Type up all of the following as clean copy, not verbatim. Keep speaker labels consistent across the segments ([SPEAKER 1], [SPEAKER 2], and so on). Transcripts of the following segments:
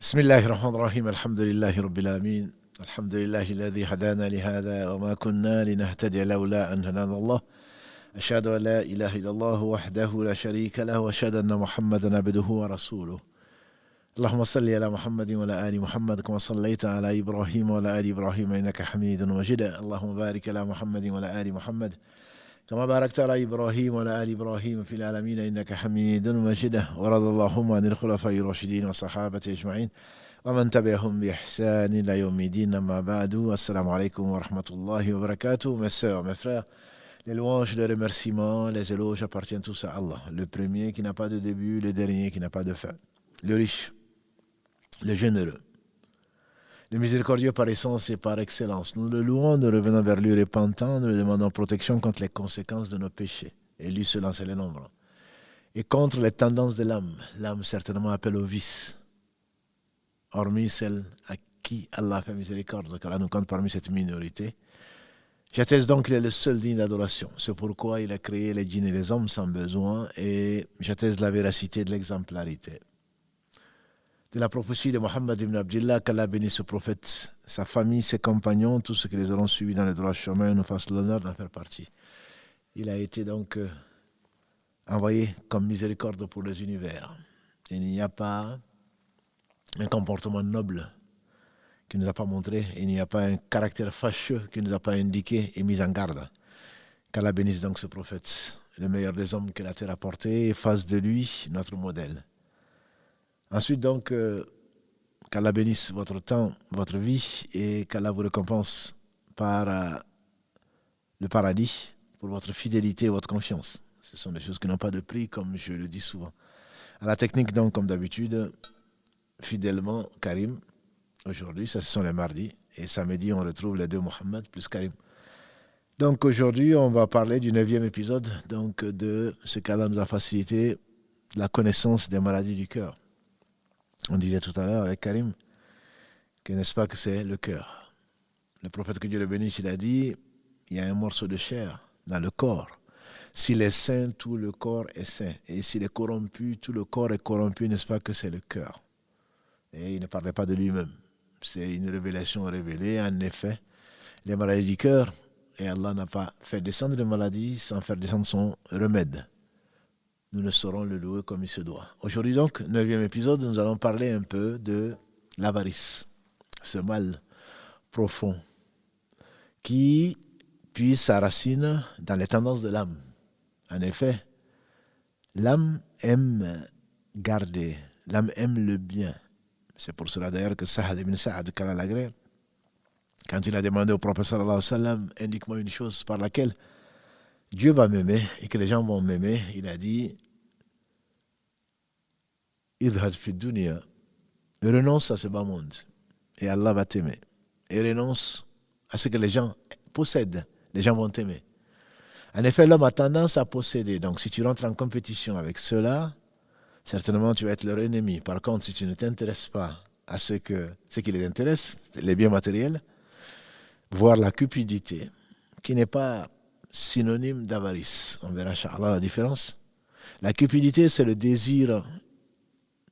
[SPEAKER 1] بسم الله الرحمن الرحيم الحمد لله رب العالمين الحمد لله الذي هدانا لهذا وما كنا لنهتدي لولا أن هدانا الله أشهد أن لا إله إلا الله وحده لا شريك له وأشهد أن محمدا عبده ورسوله اللهم صل على محمد وعلى آل محمد كما صليت على إبراهيم وعلى آل إبراهيم إنك حميد مجيد اللهم بارك على محمد وعلى آل محمد كما باركت على إبراهيم وعلى آل إبراهيم في العالمين إنك حميد مجيد ورضى اللهم عن الخلفاء الراشدين والصحابة أجمعين ومن تبعهم بإحسان إلى يوم الدين أما بعد السلام عليكم ورحمة الله وبركاته. Mes sœurs, mes frères, les louanges, les remerciements, les éloges appartiennent tous à Allah, le premier qui n'a pas de début, le dernier qui n'a pas de fin, le riche, le généreux, le miséricordieux par essence et par excellence. Nous le louons, nous revenons vers lui repentant, nous lui demandons protection contre les conséquences de nos péchés. Et lui seul en sait les nombres. Et contre les tendances de l'âme. L'âme certainement appelle au vice. Hormis celle à qui Allah fait miséricorde, car Allah nous compte parmi cette minorité. J'atteste donc qu'il est le seul digne d'adoration. C'est pourquoi il a créé les djinns et les hommes sans besoin. Et j'atteste la véracité de l'exemplarité de la prophétie de Mohammed ibn Abdillah, qu'Allah bénisse ce prophète, sa famille, ses compagnons, tous ceux qui les auront suivis dans les droits chemins, nous fassent l'honneur d'en faire partie. Il a été donc envoyé comme miséricorde pour les univers. Il n'y a pas un comportement noble qu'il ne nous a pas montré, il n'y a pas un caractère fâcheux qu'il ne nous a pas indiqué et mis en garde. Qu'Allah bénisse donc ce prophète, le meilleur des hommes que la terre a porté, et fasse de lui notre modèle. Ensuite donc, qu'Allah bénisse votre temps, votre vie et qu'Allah vous récompense par le paradis pour votre fidélité et votre confiance. Ce sont des choses qui n'ont pas de prix, comme je le dis souvent. À la technique donc, comme d'habitude, fidèlement Karim. Aujourd'hui, ça ce sont les mardis. Et samedi, on retrouve les deux Mohammed plus Karim. Donc aujourd'hui, on va parler du 9e épisode donc, de ce qu'Allah nous a facilité, la connaissance des maladies du cœur. On disait tout à l'heure avec Karim que n'est-ce pas que c'est le cœur. Le prophète que Dieu le bénisse, il a dit, il y a un morceau de chair dans le corps. S'il est sain, tout le corps est sain. Et s'il est corrompu, tout le corps est corrompu, n'est-ce pas que c'est le cœur. Et il ne parlait pas de lui-même. C'est une révélation révélée. En effet, les maladies du cœur, et Allah n'a pas fait descendre les maladies sans faire descendre son remède. Nous ne saurons le louer comme il se doit. Aujourd'hui donc, 9e épisode, nous allons parler un peu de l'avarice, ce mal profond qui puise sa racine dans les tendances de l'âme. En effet, l'âme aime garder, l'âme aime le bien. C'est pour cela d'ailleurs que Sahal ibn Sa'ad qu'Allah l'agrée, quand il a demandé au prophète sallallahu alayhi wa sallam, indique-moi une chose par laquelle Dieu va m'aimer et que les gens vont m'aimer, il a dit idhad fi dunya, renonce à ce bas monde et Allah va t'aimer. Et renonce à ce que les gens possèdent, les gens vont t'aimer. En effet, l'homme a tendance à posséder. Donc si tu rentres en compétition avec ceux-là, certainement tu vas être leur ennemi. Par contre, si tu ne t'intéresses pas à ce qui les intéresse, les biens matériels, voire la cupidité, qui n'est pas synonyme d'avarice. On verra, Inch'Allah, la différence. La cupidité, c'est le désir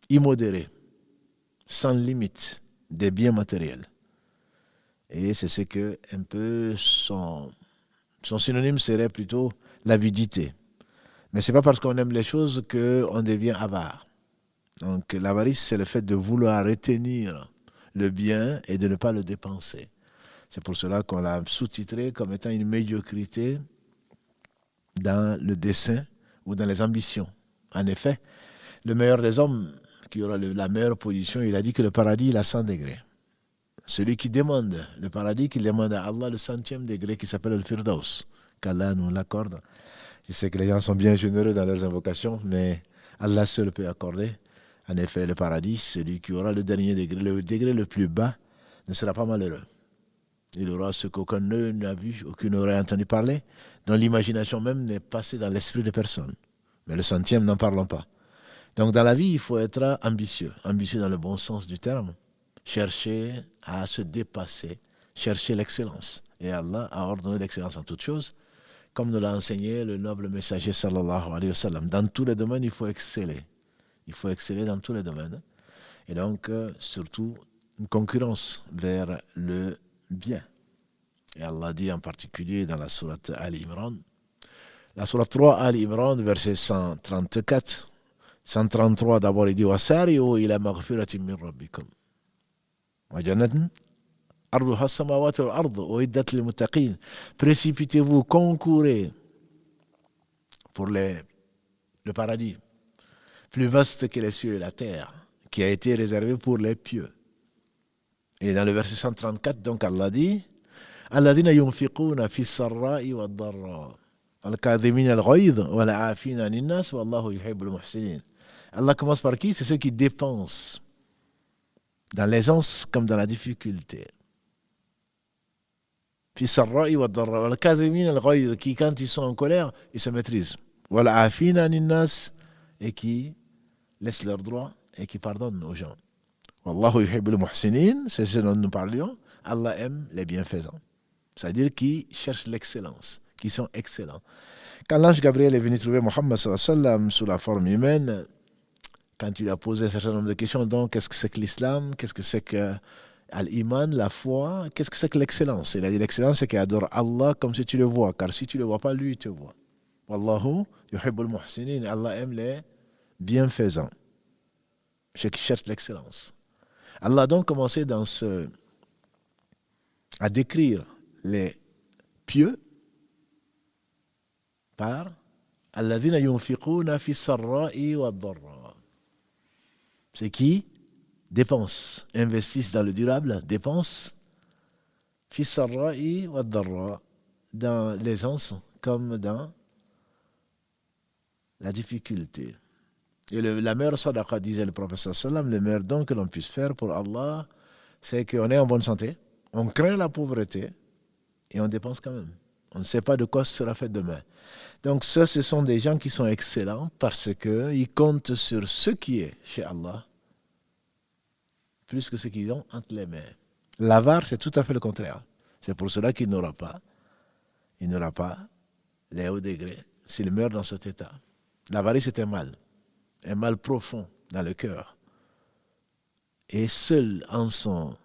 [SPEAKER 1] immodéré, sans limite, des biens matériels. Et c'est ce que, un peu, son synonyme serait plutôt l'avidité. Mais ce n'est pas parce qu'on aime les choses qu'on devient avare. Donc l'avarice, c'est le fait de vouloir retenir le bien et de ne pas le dépenser. C'est pour cela qu'on l'a sous-titré comme étant une médiocrité dans le dessein ou dans les ambitions. En effet, le meilleur des hommes, qui aura la meilleure position, il a dit que le paradis, il a 100 degrés. Celui qui demande le paradis, qui demande à Allah le 100e degré qui s'appelle le Firdaus, qu'Allah nous l'accorde. Je sais que les gens sont bien généreux dans leurs invocations, mais Allah seul peut accorder. En effet, le paradis, celui qui aura le dernier degré, le degré le plus bas, ne sera pas malheureux. Il aura ce qu'aucun œil n'a vu, aucun n'aurait entendu parler, dont l'imagination même n'est passée dans l'esprit de personne. Mais le 100e, n'en parlons pas. Donc dans la vie, il faut être ambitieux dans le bon sens du terme. Chercher à se dépasser, chercher l'excellence. Et Allah a ordonné l'excellence en toutes choses, comme nous l'a enseigné le noble messager sallallahu alayhi wa sallam. Dans tous les domaines, il faut exceller. Il faut exceller dans tous les domaines. Et donc, surtout, une concurrence vers le bien. Et Allah dit en particulier dans la sourate Ali Imran, la sourate 3 Ali Imran, verset 134, 133 d'abord, il dit وَسَارِعُوا إِلَى مَغْفِرَةٍ مِّن رَبِّكُمْ وَجَنَّةٍ أَرْضُهَا السَّمَاوَاتُ وَالْأَرْضُ أُعِدَّتْ لِلْمُتَّقِينَ. Précipitez-vous, concourez pour le paradis, plus vaste que les cieux et la terre, qui a été réservé pour les pieux. Et dans le verset 134, donc Allah dit الذين ينفقون في السراء والضراء الكاظمين الغيظ والعافين عن الناس والله يحب المحسنين. Allah commence par qui? C'est ceux qui dépensent dans l'aisance comme dans la difficulté. في السراء والضراء والكاظمين الغيظ, qui quand ils sont en colère, ils se maîtrisent. والعافين عن الناس, et qui laissent leurs droits et qui pardonnent aux gens. والله يحب المحسنين, c'est ce dont nous parlions. Allah aime les bienfaisants. C'est-à-dire qui cherchent l'excellence, qui sont excellents. Quand l'ange Gabriel est venu trouver Mohammed sallallahu alayhi wa sallam sous la forme humaine, quand il lui a posé un certain nombre de questions, donc qu'est-ce que c'est que l'islam, qu'est-ce que c'est que l'iman, la foi, qu'est-ce que c'est que l'excellence? Il a dit l'excellence, c'est qu'il adore Allah comme si tu le vois, car si tu ne le vois pas, lui il te voit. Wallahu yuhibbul muhsinin, Allah aime les bienfaisants, ceux qui cherchent l'excellence. Allah a donc commencé à décrire les pieux par alladhina yunfiquna fi sarra'i wa dharra. C'est qui dépensent, investissent dans le durable, dépensent fi sarra'i wa dharra, dans l'aisance comme dans la difficulté. Et la meilleure sadaqa, disait le prophète sallam, le meilleur don que l'on puisse faire pour Allah, c'est qu'on est en bonne santé, on craint la pauvreté et on dépense quand même. On ne sait pas de quoi ce sera fait demain. Donc ça, ce sont des gens qui sont excellents parce qu'ils comptent sur ce qui est chez Allah plus que ce qu'ils ont entre les mains. L'avare, c'est tout à fait le contraire. C'est pour cela qu'il n'aura pas les hauts degrés s'il meurt dans cet état. L'avarice est un mal profond dans le cœur. Et seuls en sont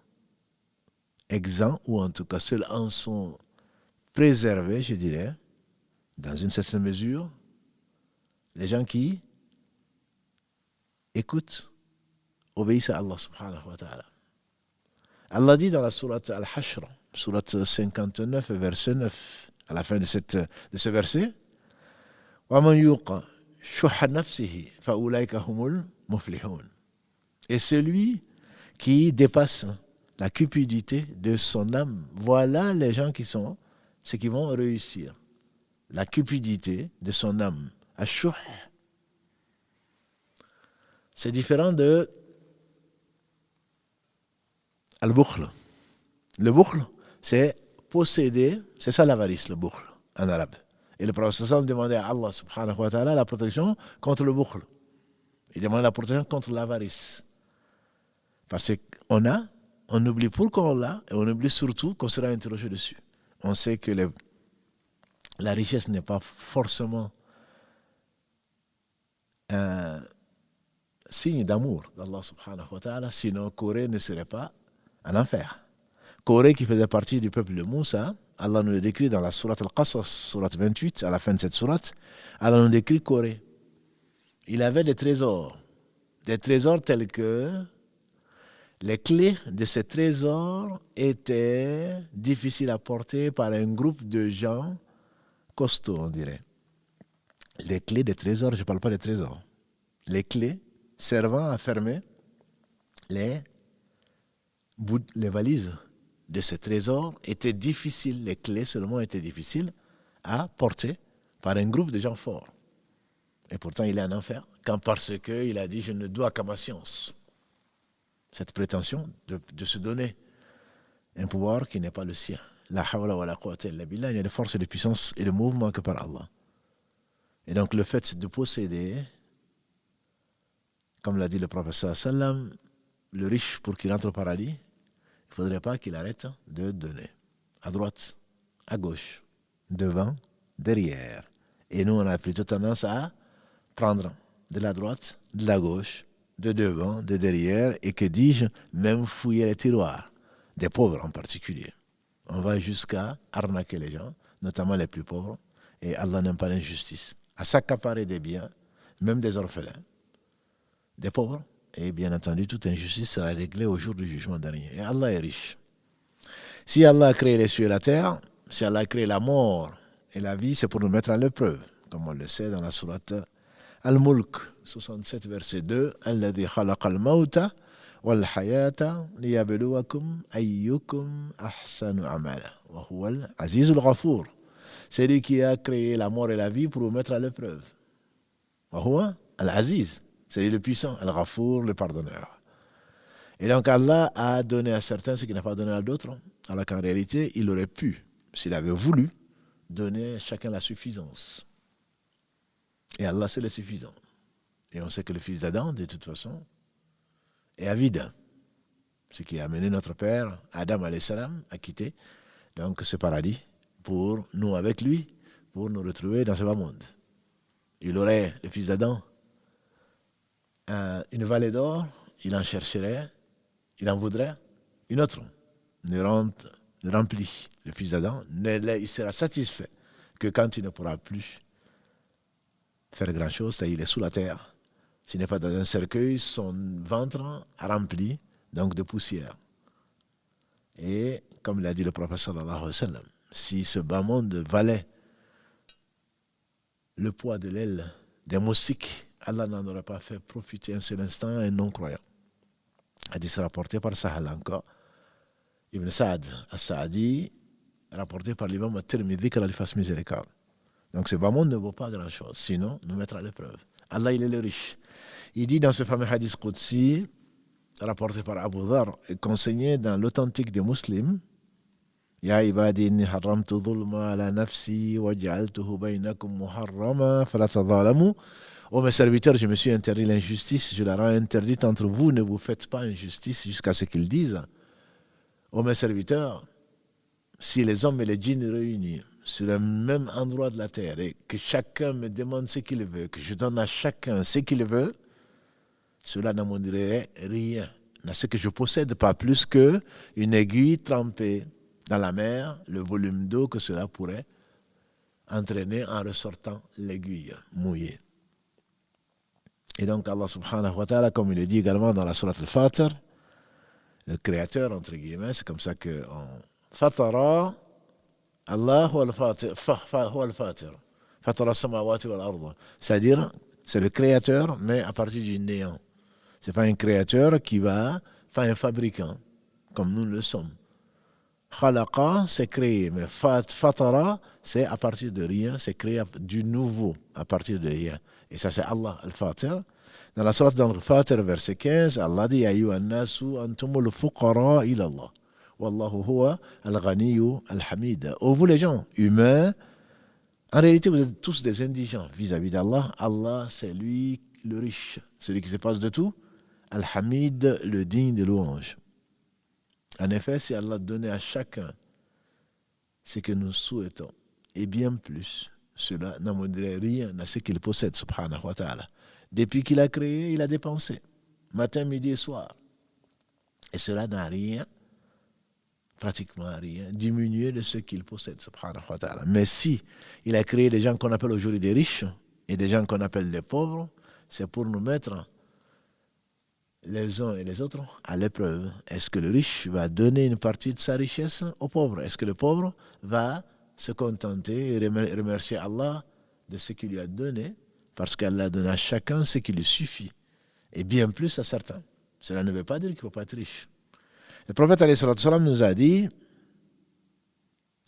[SPEAKER 1] exempts, ou en tout cas seuls en sont préservés, je dirais, dans une certaine mesure, les gens qui écoutent, obéissent à Allah subhanahu wa ta'ala. Allah dit dans la sourate Al-Hashr, sourate 59, verset 9, à la fin de ce verset, وَمَنْ يُوقَ شُحَّ نَفْسِهِ فَأُولَئِكَ هُمُ الْمُفْلِحُونَ. Et celui qui dépasse la cupidité de son âme, voilà les gens qui sont ceux qui vont réussir. La cupidité de son âme. Ash-shuh, c'est différent de al-bukhl. Le bukhl, c'est posséder, c'est ça l'avarice, le bukhl, en arabe. Et le prophète sallallahu demandait à Allah subhanahu wa ta'ala la protection contre le bukhl. Il demandait la protection contre l'avarice. Parce qu'on oublie pourquoi on l'a, et on oublie surtout qu'on sera interrogé dessus. On sait que la richesse n'est pas forcément un signe d'amour d'Allah subhanahu wa ta'ala, sinon Corée ne serait pas en enfer. Corée qui faisait partie du peuple de Moussa, Allah nous le décrit dans la sourate Al-Qasas, sourate 28, à la fin de cette sourate, Allah nous décrit Corée. Il avait des trésors tels que les clés de ces trésors étaient difficiles à porter par un groupe de gens costauds, on dirait. Les clés des trésors, je ne parle pas des trésors. Les clés servant à fermer les valises de ces trésors étaient difficiles. Les clés seulement étaient difficiles à porter par un groupe de gens forts. Et pourtant, il est en enfer, parce qu'il a dit « Je ne dois qu'à ma science ». Cette prétention de se donner un pouvoir qui n'est pas le sien. La hawla wa la quwwata illa billah, il y a de force et de puissance et de mouvement que par Allah. Et donc le fait de posséder, comme l'a dit le prophète sallallahu alayhi wa sallam, le riche pour qu'il entre au paradis, il ne faudrait pas qu'il arrête de donner. À droite, à gauche, devant, derrière. Et nous, on a plutôt tendance à prendre de la droite, de la gauche de devant, de derrière, et que dis-je, même fouiller les tiroirs, des pauvres en particulier. On va jusqu'à arnaquer les gens, notamment les plus pauvres, et Allah n'aime pas l'injustice. À s'accaparer des biens, même des orphelins, des pauvres, et bien entendu, toute injustice sera réglée au jour du jugement dernier. Et Allah est riche. Si Allah a créé les cieux et la terre, si Allah a créé la mort et la vie, c'est pour nous mettre à l'épreuve, comme on le sait dans la sourate Al-Mulk, 67, verset 2, Alladhi khalaqa al-mawta wal-hayata liyabluwakum ayyukum ahsanu amala. Wa huwa al-azizul ghafour. C'est lui qui a créé la mort et la vie pour nous mettre à l'épreuve. Wa huwa al-aziz. C'est lui le puissant, al-ghafour, le pardonneur. Et donc Allah a donné à certains ce qu'il n'a pas donné à d'autres, alors qu'en réalité, il aurait pu, s'il avait voulu, donner à chacun la suffisance. Et Allah, c'est le suffisant. Et on sait que le fils d'Adam, de toute façon, est avide. Ce qui a amené notre père, Adam alayhi salam, à quitter donc ce paradis pour nous avec lui, pour nous retrouver dans ce bas monde. Il aurait, le fils d'Adam, une vallée d'or, il en chercherait, il en voudrait une autre, ne remplit. Le fils d'Adam, il sera satisfait que quand il ne pourra plus faire grand-chose, c'est-à-dire il est sous la terre. S'il n'est pas dans un cercueil, son ventre rempli donc de poussière. Et comme l'a dit le prophète sallallahu alayhi wa sallam, si ce bas monde valait le poids de l'aile des moustiques, Allah n'en aurait pas fait profiter un seul instant à un non-croyant. Hadith rapporté par Sahal encore, Ibn Sa'ad al-Sa'adi, rapporté par l'imam al-Tirmidhi, qu'Allah lui fasse miséricorde. Donc ce bas monde ne vaut pas grand-chose, sinon nous mettre à l'épreuve. Allah, il est le riche. Il dit dans ce fameux hadith Qudsi, rapporté par Abu Dhar et conseillé dans l'authentique des musulmans, Ya ibadi inni haramtu dhulma ala nafsi wa ja'altuhu baynakum muharrama fala tadhalamu. Ô mes serviteurs, je me suis interdit l'injustice, je la rends interdite entre vous, ne vous faites pas injustice jusqu'à ce qu'ils disent. Ô mes serviteurs, si les hommes et les djinns réunis sur le même endroit de la terre et que chacun me demande ce qu'il veut, que je donne à chacun ce qu'il veut, cela n'en dirait rien. Ce que je possède pas plus qu'une aiguille trempée dans la mer, le volume d'eau que cela pourrait entraîner en ressortant l'aiguille mouillée. Et donc Allah subhanahu wa ta'ala, comme il le dit également dans la sourate al-Fatir, le créateur, entre guillemets, c'est comme ça qu'on fatara Allah huwa al-Fatir, fatara samawati wal arda. C'est-à-dire, c'est le créateur, mais à partir du néant. Ce n'est pas un créateur qui va faire un fabricant, comme nous le sommes. Khalaqa, c'est créer, mais fatara, c'est à partir de rien, c'est créer du nouveau, à partir de rien. Et ça, c'est Allah, al-Fatir. Dans la sourate al-Fatir, verset 15, Allah dit, Ayyuhan nasu antumul fuqara ila Allah. Wallahu huwa al-Ghaniyyu al-Hamid. Oh, vous les gens humains, en réalité, vous êtes tous des indigents vis-à-vis d'Allah. Allah, c'est lui le riche, celui qui se passe de tout. Al-Hamid, le digne de louange. En effet, si Allah donnait à chacun ce que nous souhaitons, et bien plus, cela n'amènerait rien à ce qu'il possède, subhanahu wa ta'ala. Depuis qu'il a créé, il a dépensé, matin, midi et soir. Et cela n'a rien, pratiquement rien, diminué de ce qu'il possède, subhanahu wa ta'ala. Mais si il a créé des gens qu'on appelle aujourd'hui des riches, et des gens qu'on appelle des pauvres, c'est pour nous mettre les uns et les autres à l'épreuve. Est-ce que le riche va donner une partie de sa richesse aux pauvres? Est-ce que le pauvre va se contenter et remercier Allah de ce qu'il lui a donné, parce qu'Allah donne à chacun ce qui lui suffit, et bien plus à certains? Cela ne veut pas dire qu'il ne faut pas être riche. Le prophète alayhi salatu salam nous a dit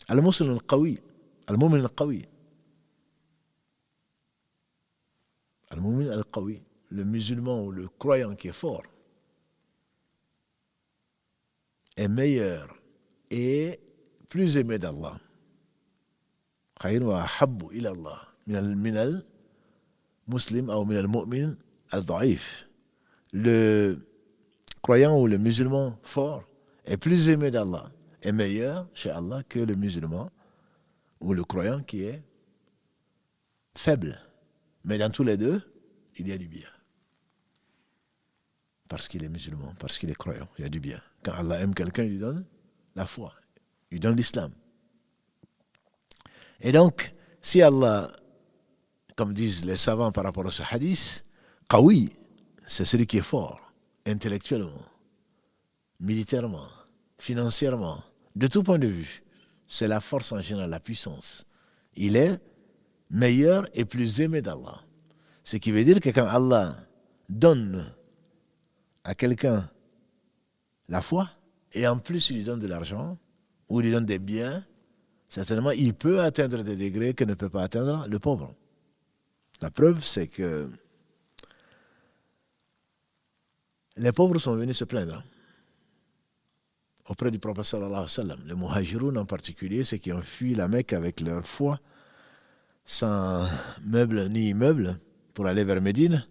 [SPEAKER 1] Al-Muslim al-Qawi, Al-Mu'min al-Qawi, Al-Mu'min al-Qawi, le musulman ou le croyant qui est fort, est meilleur et plus aimé d'Allah. Khayr wa habbu ila Allah min al-muslim ou min al-mu'min al-da'if. Le croyant ou le musulman fort est plus aimé d'Allah, est meilleur chez Allah que le musulman ou le croyant qui est faible. Mais dans tous les deux, il y a du bien. parce qu'il est musulman, parce qu'il est croyant, il y a du bien. Quand Allah aime quelqu'un, il lui donne la foi, il lui donne l'islam. Et donc, si Allah, comme disent les savants par rapport à ce hadith, qawi, c'est celui qui est fort, intellectuellement, militairement, financièrement, de tout point de vue. C'est la force en général, la puissance. Il est meilleur et plus aimé d'Allah. Ce qui veut dire que quand Allah donne à quelqu'un la foi, et en plus il lui donne de l'argent, ou il lui donne des biens, certainement il peut atteindre des degrés que ne peut pas atteindre le pauvre. La preuve, c'est que les pauvres sont venus se plaindre auprès du prophète sallallahu alayhi wa sallam. Les muhajiroun en particulier, ceux qui ont fui la Mecque avec leur foi, sans meubles ni immeubles, pour aller vers Médine,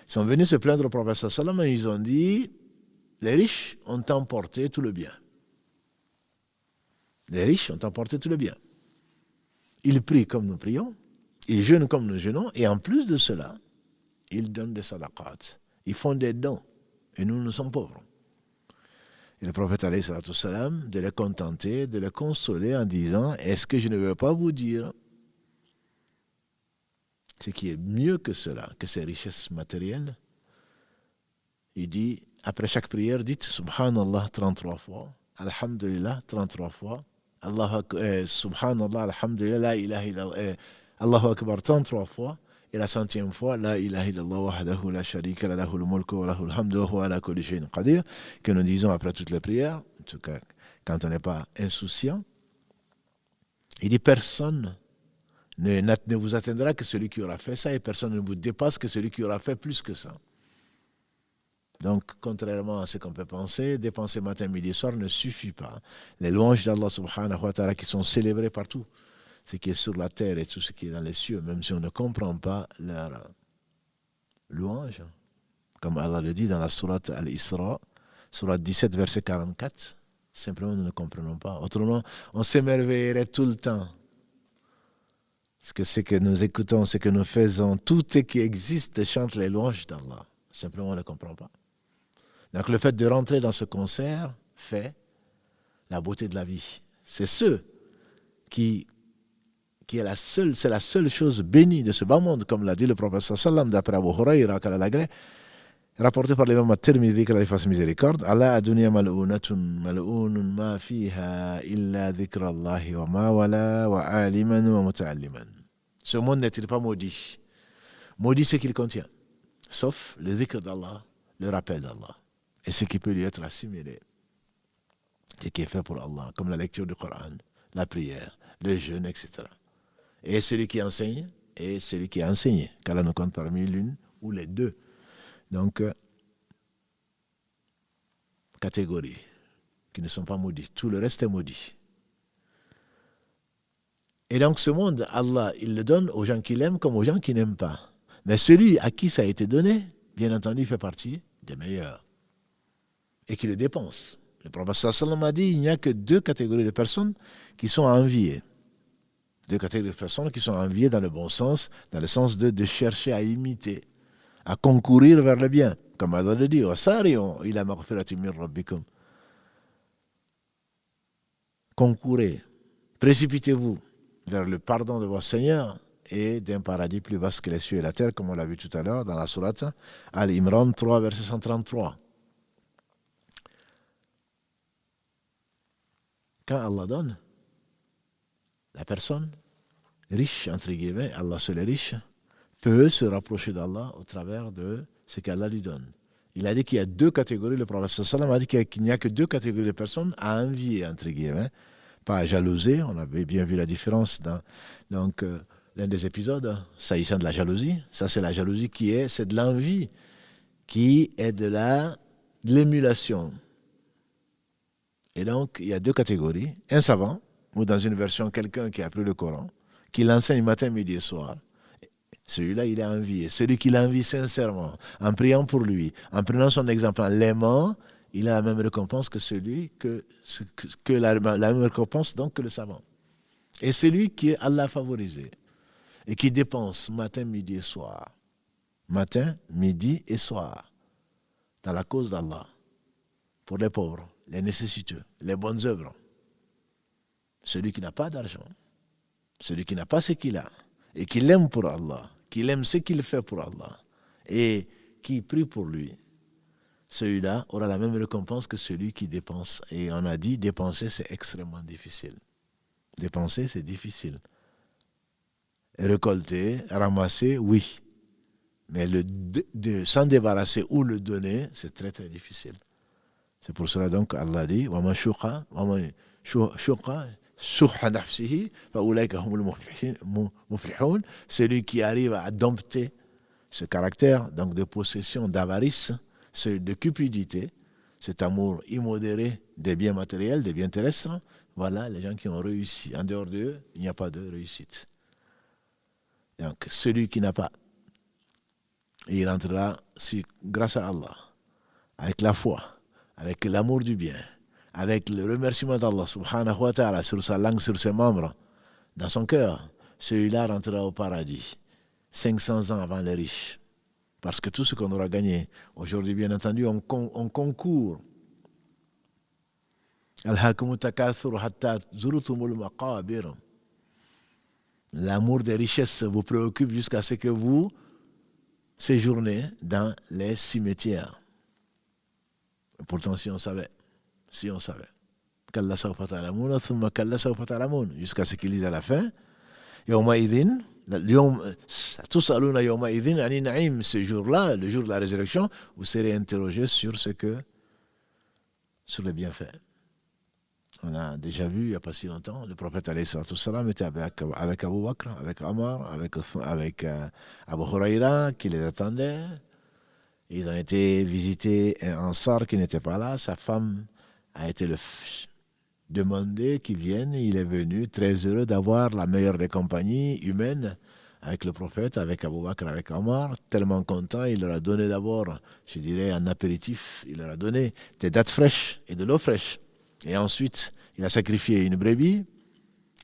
[SPEAKER 1] ils sont venus se plaindre au prophète sallallahu alayhi wa sallam et ils ont dit, les riches ont emporté tout le bien. Les riches ont emporté tout le bien. Ils prient comme nous prions, ils jeûnent comme nous jeûnons, et en plus de cela, ils donnent des sadaqat. Ils font des dons, et nous sommes pauvres. Et le prophète alayhi salatu salam, de les contenter, de les consoler en disant, est-ce que je ne veux pas vous dire ce qui est mieux que cela, que ces richesses matérielles? Il dit, après chaque prière, dites Subhanallah 33 fois, Alhamdulillah 33 fois, Subhanallah, Alhamdulillah, La ilaha illallah, Allahu Akbar 33 fois, et la centième fois, La ilaha illallah wahdahu la sharika la lahul mulku wa lahul hamdu wa huwa ala kulli shay'in qadir, que nous disons après toutes les prières, en tout cas quand on n'est pas insouciant. Il dit, personne ne vous atteindra que celui qui aura fait ça, et personne ne vous dépasse que celui qui aura fait plus que ça. Donc, contrairement à ce qu'on peut penser, dépenser matin, midi et soir ne suffit pas. Les louanges d'Allah subhanahu wa ta'ala qui sont célébrées partout, ce qui est sur la terre et tout ce qui est dans les cieux, même si on ne comprend pas leur louange, comme Allah le dit dans la sourate Al-Isra, sourate 17, verset 44, simplement nous ne comprenons pas. Autrement, on s'émerveillerait tout le temps. Parce que ce que nous écoutons, ce que nous faisons, tout ce qui existe chante les louanges d'Allah. Simplement, on ne comprend pas. Donc le fait de rentrer dans ce concert fait la beauté de la vie. C'est c'est la seule chose bénie de ce bas monde, comme l'a dit le prophète sallam d'après Abu Huraira qu'Allah l'agrée, rapporté par l'imam at-Tirmidhi, qu'Allah fasse miséricorde. Allah adunya mal'unatun mal'unun ma fiha illa dhikrallahi wa ma wala wa aliman wa muta'alliman. Ce monde n'est-il pas maudit? Maudit ce qu'il contient, sauf le dhikr d'Allah, le rappel d'Allah. Et ce qui peut lui être assimilé, ce qui est fait pour Allah, comme la lecture du Coran, la prière, le jeûne, etc. Et celui qui enseigne, et celui qui a enseigné, qu'Allah nous compte parmi l'une ou les deux. Donc, catégories qui ne sont pas maudites. Tout le reste est maudit. Et donc ce monde, Allah, il le donne aux gens qui l'aiment comme aux gens qui n'aiment pas. Mais celui à qui ça a été donné, bien entendu, fait partie des meilleurs. Et qui le dépense. Le prophète sallam a dit, il n'y a que deux catégories de personnes qui sont à envier. Deux catégories de personnes qui sont à envier dans le bon sens, dans le sens de chercher à imiter, à concourir vers le bien. Comme Allah le dit, wasari'u ila maghfiratin min rabbikum. Concourez, précipitez-vous vers le pardon de votre Seigneur et d'un paradis plus vaste que les cieux et la terre, comme on l'a vu tout à l'heure dans la sourate Al-Imran 3, verset 133. Quand Allah donne, la personne riche, entre guillemets, Allah seul est riche, peut se rapprocher d'Allah au travers de ce qu'Allah lui donne. Il a dit qu'il y a deux catégories, le prophète sallam a dit qu'il n'y a que deux catégories de personnes à envier, entre guillemets, pas à jalouser. On avait bien vu la différence dans l'un des épisodes, s'agissant de la jalousie. Ça, c'est la jalousie c'est de l'envie, qui est de l'émulation. Et donc, il y a deux catégories. Un savant, ou dans une version, quelqu'un qui a appris le Coran, qui l'enseigne matin, midi et soir. Celui-là, il est envié. Celui qui l'envie sincèrement, en priant pour lui, en prenant son exemple, en l'aimant, il a la même récompense que la même récompense donc que le savant. Et celui qui est Allah favorisé et qui dépense matin, midi et soir. Matin, midi et soir. dans la cause d'Allah, pour les pauvres, les nécessiteux, les bonnes œuvres. Celui qui n'a pas d'argent, celui qui n'a pas ce qu'il a, et qui l'aime pour Allah, qui aime ce qu'il fait pour Allah, et qui prie pour lui, celui-là aura la même récompense que celui qui dépense. Et on a dit, dépenser, c'est extrêmement difficile. Dépenser, c'est difficile. Et récolter, ramasser, oui. Mais s'en débarrasser ou le donner, c'est très très difficile. C'est pour cela donc Allah dit وَمَنْ شُقَّ شُحَّ نَفْسِهِ فَأُولَٰئِكَ هُمُ الْمُفْلِحُونَ. Celui qui arrive à dompter ce caractère donc de possession, d'avarice, de cupidité, cet amour immodéré des biens matériels, des biens terrestres, voilà les gens qui ont réussi. En dehors d'eux, il n'y a pas de réussite. Donc celui qui n'a pas, il rentrera grâce à Allah, avec la foi, avec l'amour du bien, avec le remerciement d'Allah subhanahu wa ta'ala sur sa langue, sur ses membres, dans son cœur, celui-là rentrera au paradis 500 ans avant les riches. Parce que tout ce qu'on aura gagné, aujourd'hui bien entendu, on concourt. L'amour des richesses vous préoccupe jusqu'à ce que vous séjournez dans les cimetières. Pourtant, si on savait, jusqu'à ce qu'ils disent à la fin, ce jour-là, le jour de la résurrection, vous serez interrogé sur les bienfaits. On a déjà vu, il n'y a pas si longtemps, le prophète alayhi salatu wassalam était avec Abu Bakr, avec Omar, avec Abu Huraira, qui les attendait. Ils ont été visiter un Ansar qui n'était pas là. Sa femme a été demandée qu'il vienne. Il est venu très heureux d'avoir la meilleure des compagnies humaines avec le prophète, avec Abu Bakr, avec Omar. Tellement content, il leur a donné d'abord, je dirais, un apéritif. Il leur a donné des dattes fraîches et de l'eau fraîche. Et ensuite, il a sacrifié une brebis.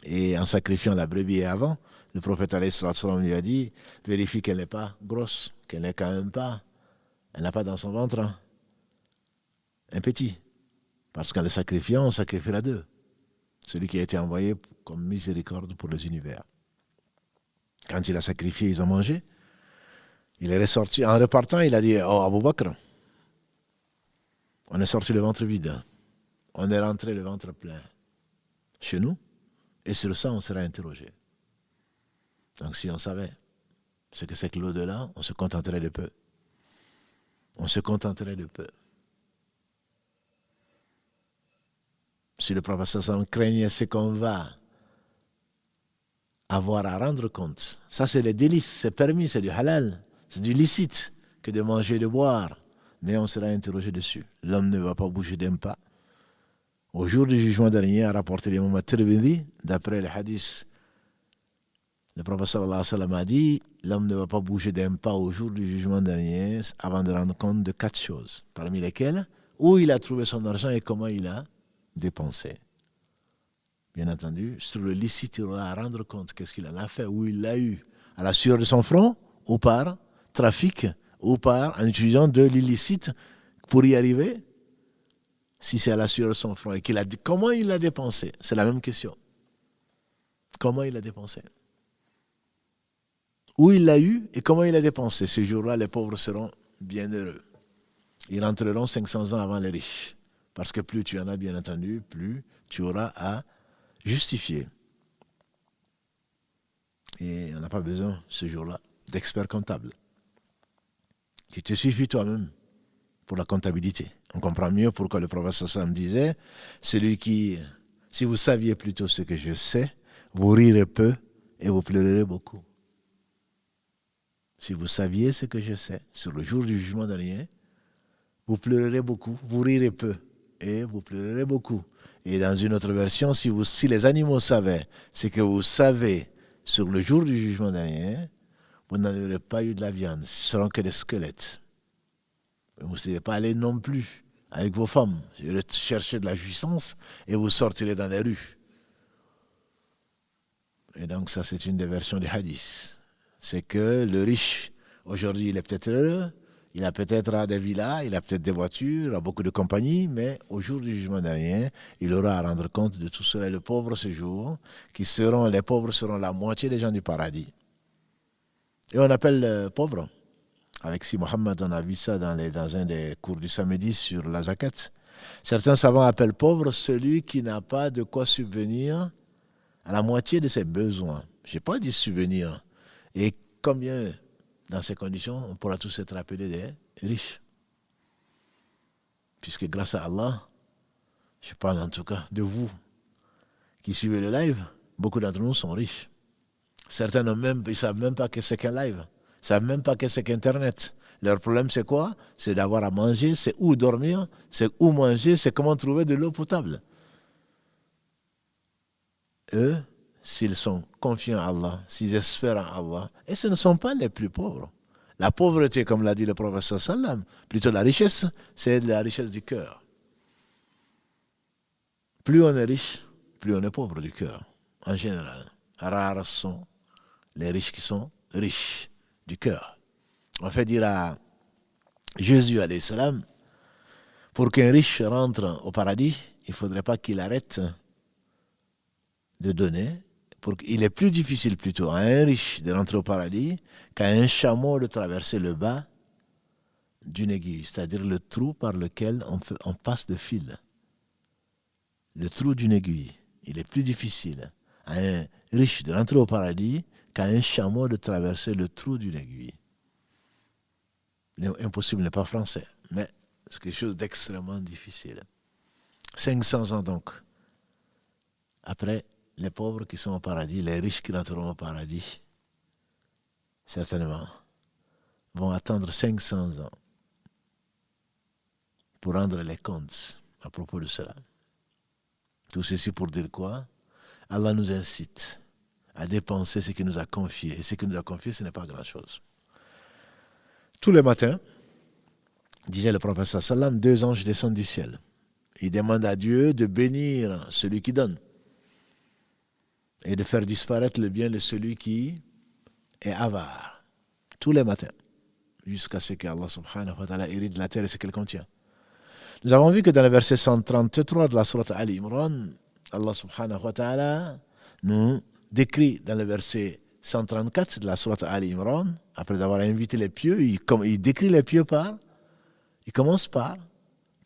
[SPEAKER 1] Et en sacrifiant la brebis avant, le prophète alayhi salatu wassalam lui a dit, vérifie qu'elle n'est pas grosse, qu'elle n'est quand même pas. Elle n'a pas dans son ventre un petit. Parce qu'en le sacrifiant, on sacrifiera deux. Celui qui a été envoyé comme miséricorde pour les univers. Quand il a sacrifié, ils ont mangé. Il est ressorti. En repartant, il a dit, oh Abu Bakr, on est sorti le ventre vide. On est rentré le ventre plein chez nous. Et sur ça, on sera interrogé. Donc si on savait ce que c'est que l'au-delà, on se contenterait de peu. On se contenterait de peu. Si le prophète craignait ce qu'on va avoir à rendre compte, ça c'est les délices, c'est permis, c'est du halal, c'est du licite que de manger et de boire, mais on sera interrogé dessus. L'homme ne va pas bouger d'un pas. Au jour du jugement dernier, a rapporté l'imam at-Tirmidhi, d'après le hadith, le prophète sallallahu alayhi wa sallam a dit, l'homme ne va pas bouger d'un pas au jour du jugement dernier avant de rendre compte de 4 choses, parmi lesquelles, où il a trouvé son argent et comment il a dépensé. Bien entendu, sur le licite, il aura à rendre compte qu'est-ce qu'il en a fait, où il l'a eu, à la sueur de son front, ou par trafic, ou par en utilisant de l'illicite pour y arriver. Si c'est à la sueur de son front et qu'il a dit comment il l'a dépensé, c'est la même question. Comment il l'a dépensé? Où il l'a eu et comment il a dépensé. Ce jour-là, les pauvres seront bien heureux. Ils rentreront 500 ans avant les riches. Parce que plus tu en as, bien entendu, plus tu auras à justifier. Et on n'a pas besoin, ce jour-là, d'experts comptables. Tu te suffis toi-même pour la comptabilité. On comprend mieux pourquoi le prophète Sam disait, celui qui, si vous saviez plutôt ce que je sais, vous rirez peu et vous pleurerez beaucoup. Si vous saviez ce que je sais, sur le jour du jugement dernier, vous pleurerez beaucoup, vous rirez peu et vous pleurerez beaucoup. Et dans une autre version, si les animaux savaient ce que vous savez sur le jour du jugement dernier, vous n'en aurez pas eu de la viande, ce seront que des squelettes. Vous ne serez pas allé non plus avec vos femmes, chercher de la jouissance et vous sortirez dans les rues. Et donc ça, c'est une des versions du hadith. C'est que le riche, aujourd'hui, il est peut-être heureux, Il a peut-être des villas, il a peut-être des voitures, il a beaucoup de compagnies, mais au jour du jugement dernier, il aura à rendre compte de tout cela. Le pauvre ce jour, les pauvres seront la moitié des gens du paradis. Et on appelle pauvre. Avec Si Mohammed, on a vu ça dans un des cours du samedi sur la zakat. Certains savants appellent pauvre celui qui n'a pas de quoi subvenir à la moitié de ses besoins. Je n'ai pas dit subvenir. Et combien, dans ces conditions, on pourra tous être appelés des riches. Puisque grâce à Allah, je parle en tout cas de vous qui suivez le live, beaucoup d'entre nous sont riches. Certains ils ne savent même pas que c'est qu'un live. Ils ne savent même pas que c'est qu'Internet. Leur problème, c'est quoi? C'est d'avoir à manger, c'est où dormir, c'est où manger, c'est comment trouver de l'eau potable. Eux, s'ils sont confiants à Allah, s'ils espèrent en Allah, et ce ne sont pas les plus pauvres. La pauvreté, comme l'a dit le professeur Sallam, plutôt la richesse, c'est la richesse du cœur. Plus on est riche, plus on est pauvre du cœur, en général. Rares sont les riches qui sont riches du cœur. On fait dire à Jésus, alayhi salam, pour qu'un riche rentre au paradis, il ne faudrait pas qu'il arrête de donner. Il est plus difficile plutôt à un riche de rentrer au paradis qu'à un chameau de traverser le bas d'une aiguille, c'est-à-dire le trou par lequel on passe le fil. Le trou d'une aiguille. Il est plus difficile à un riche de rentrer au paradis qu'à un chameau de traverser le trou d'une aiguille. Impossible n'est pas français, mais c'est quelque chose d'extrêmement difficile. 500 ans donc. Après, les pauvres qui sont au paradis, les riches qui rentreront au paradis, certainement, vont attendre 500 ans pour rendre les comptes à propos de cela. Tout ceci pour dire quoi? Allah nous incite à dépenser ce qu'il nous a confié. Et ce qu'il nous a confié, ce n'est pas grand-chose. Tous les matins, disait le prophète sallam, 2 anges descendent du ciel. Ils demandent à Dieu de bénir celui qui donne et de faire disparaître le bien de celui qui est avare. Tous les matins, jusqu'à ce que Allah subhanahu wa ta'ala hérite de la terre et ce qu'elle contient. Nous avons vu que dans le verset 133 de la sourate Ali Imran, Allah subhanahu wa ta'ala nous décrit dans le verset 134 de la sourate Ali Imran, après avoir invité les pieux, il décrit les pieux il commence par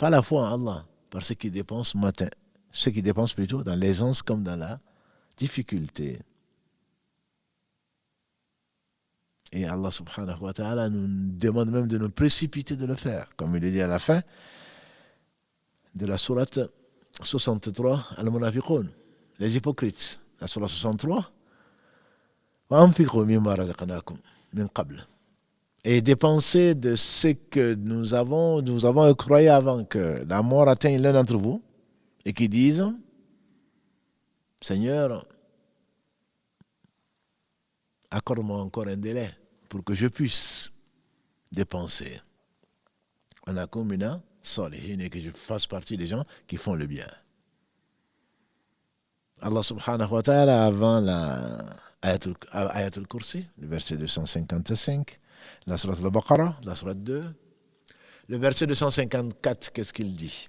[SPEAKER 1] la foi en Allah, par ce qu'ils dépensent ceux qui dépensent plutôt dans l'aisance comme dans la difficulté. Et Allah subhanahu wa ta'ala nous demande même de nous précipiter de le faire, comme il le dit à la fin de la sourate 63, Al-Munafiqun, les hypocrites, la sourate 63, et dépenser de ce que nous avons octroyé avant que la mort atteigne l'un d'entre vous, et qui disent, Seigneur, accorde-moi encore un délai pour que je puisse dépenser. Et que je fasse partie des gens qui font le bien. Allah subhanahu wa ta'ala, avant la Ayatul Kursi, le verset 255, la sourate al-Baqarah, la sourate 2, le verset 254, qu'est-ce qu'il dit?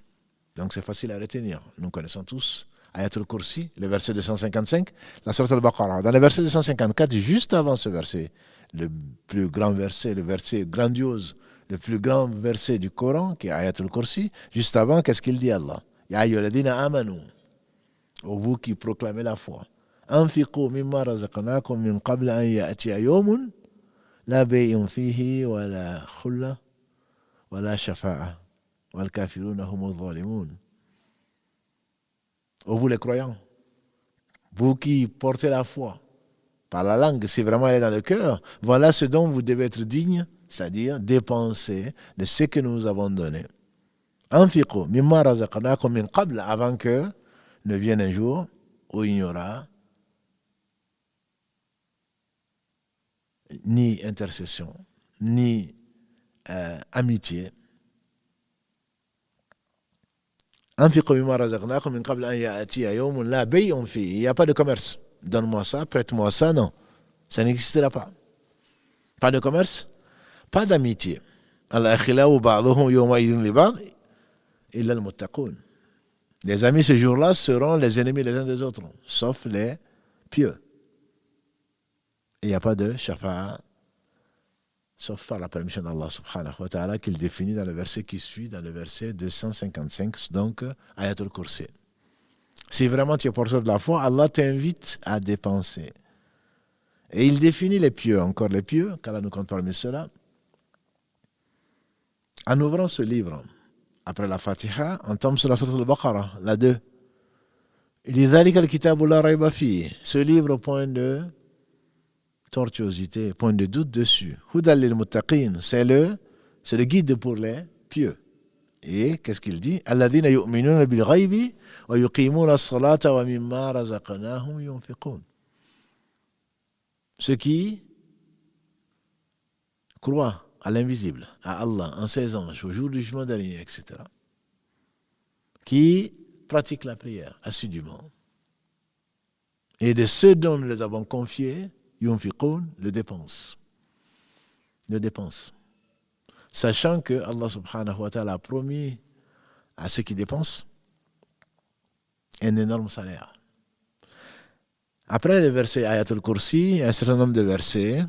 [SPEAKER 1] Donc c'est facile à retenir. Nous connaissons tous Ayatul Kursi, le verset 255, la sourate al-Baqarah. Dans le verset 254, juste avant ce verset, le plus grand verset, le verset grandiose, le plus grand verset du Coran, qui est Ayatul Kursi, juste avant, qu'est-ce qu'il dit Allah? Ya ayyuhalladhina amanu, vous qui proclamez la foi. Anfiqu mimma razaqnakum min qabl an ya'tiya yawmun la bay'un fihi wa la khulla wa la shafa'a wal kafiruna humuz zalimun. Vous les croyants, vous qui portez la foi par la langue, si vraiment elle est dans le cœur, voilà ce dont vous devez être digne, c'est-à-dire dépenser de ce que nous avons donné. Anfiqu mimma razaqnakum min qabl, avant que ne vienne un jour où il n'y aura ni intercession, ni amitié. Anfiqu mimma razaqnakum min qabl an ya'tiya yawmun la bay'un fihi. Il n'y a pas de commerce. Donne-moi ça, prête-moi ça, non. Ça n'existera pas. Pas de commerce, pas d'amitié. Al-akhila'u ba'duhum yawma'idhin li ba'd illa al-muttaqun. Les amis ce jour-là seront les ennemis les uns des autres, sauf les pieux. Et il n'y a pas de shafa'a, sauf par la permission d'Allah subhanahu wa ta'ala qu'il définit dans le verset qui suit, dans le verset 255, donc Ayatul Kursi. Si vraiment tu es porteur de la foi, Allah t'invite à dépenser. Et il définit les pieux, encore les pieux, qu'Allah nous compte parmi ceux-là. En ouvrant ce livre, après la Fatiha, on tombe sur la sourate al-Baqarah, la 2. Il dit ذَلِكَ الْكِتَابُ لَا رَيْبَ فِيهِ. Ce livre, point de tortuosité, point de doute dessus. Hudan lil muttaqin, c'est le guide pour les pieux. Et qu'est-ce qu'il dit? Alladhina yu'minuna bil ghaibi wa yuqimuna as-salata wa mimma razaqnahum yunfiqun. Ceux qui croient à l'invisible, à Allah, en ses anges, au jour du jugement dernier, etc. Qui pratiquent la prière assidûment. Et de ceux dont nous les avons confiés, yunfiqun, le dépense. Le dépense. Sachant que Allah subhanahu wa ta'ala a promis à ceux qui dépensent un énorme salaire. Après le verset Ayatul Kursi, un certain nombre de versets,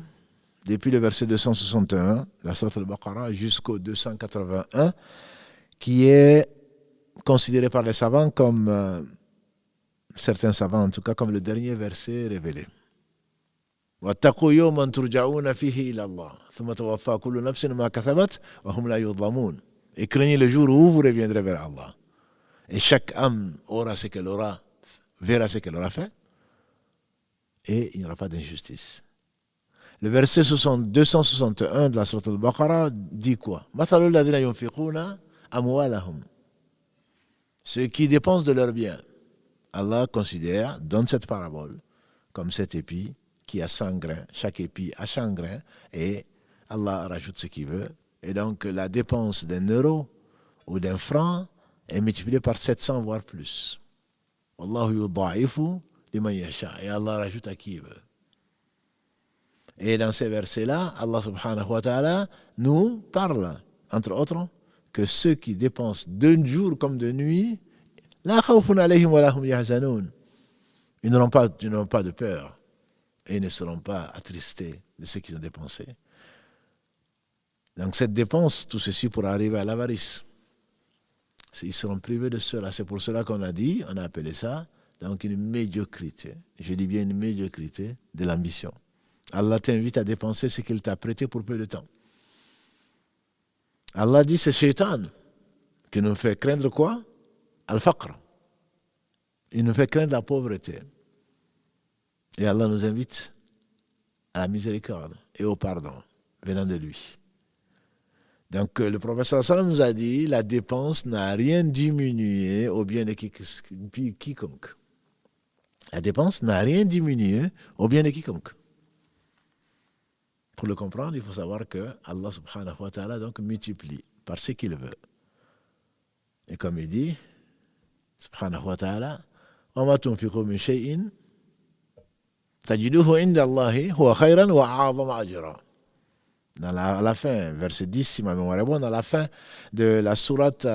[SPEAKER 1] depuis le verset 261, la sourate al-Baqarah, jusqu'au 281, qui est considéré par les savants comme, certains savants en tout cas, comme le dernier verset révélé. وَاتَّقُوا يَوْمًا تُرْجَعُونَ فِيهِ إِلَى اللَّهِ ثُمَّ تُوَفَّى كُلُّ نَفْسٍ مَا كَسَبَتْ وَهُمْ لَا يُظْلَمُونَ. Et craignez le jour où vous reviendrez vers Allah. Et chaque âme aura ce qu'elle aura, verra ce qu'elle aura fait, et il n'y aura pas d'injustice. Le verset 261 de la sourate al-Baqarah dit quoi? مَثَلُ الَّذِينَ يُنْفِقُونَ أَمْوَالَهُمْ. Ceux qui dépensent de leurs biens. Allah considère, donne cette parabole comme cet épi qui a 100 grains, chaque épi a 100 grains, et Allah rajoute ce qu'il veut. Et donc la dépense d'un euro ou d'un franc est multipliée par 700 voire plus. Wallahu yudha'ifu liman yasha. Et Allah rajoute à qui il veut. Et dans ces versets-là, Allah subhanahu wa ta'ala nous parle, entre autres, que ceux qui dépensent de jour comme de nuit, la khawfun alayhim wa lahum yahzanun. Ils n'auront pas de peur et ils ne seront pas attristés de ce qu'ils ont dépensé. Donc cette dépense, tout ceci pour arriver à l'avarice. Ils seront privés de cela. C'est pour cela qu'on a dit, on a appelé ça, donc une médiocrité. Je dis bien une médiocrité de l'ambition. Allah t'invite à dépenser ce qu'il t'a prêté pour peu de temps. Allah dit, c'est Shaitan qui nous fait craindre quoi? Al-Faqr. Il nous fait craindre la pauvreté. Et Allah nous invite à la miséricorde et au pardon venant de lui. Donc le prophète sallallahu alayhi wa sallam nous a dit, la dépense n'a rien diminué au bien de quiconque. La dépense n'a rien diminué au bien de quiconque. Pour le comprendre, il faut savoir que Allah subhanahu wa ta'ala donc multiplie par ce qu'il veut. Et comme il dit, subhanahu wa ta'ala, وَمَا تُنْفِقُوا مِنْ شَيْءٍ تَجِدُوهُ عِنْدَ اللَّهِ هُوَ خَيْرًا وَأَعْظَمَ أَجْرًا. À la fin, verset 10, si ma mémoire est bonne, à la fin de la sourate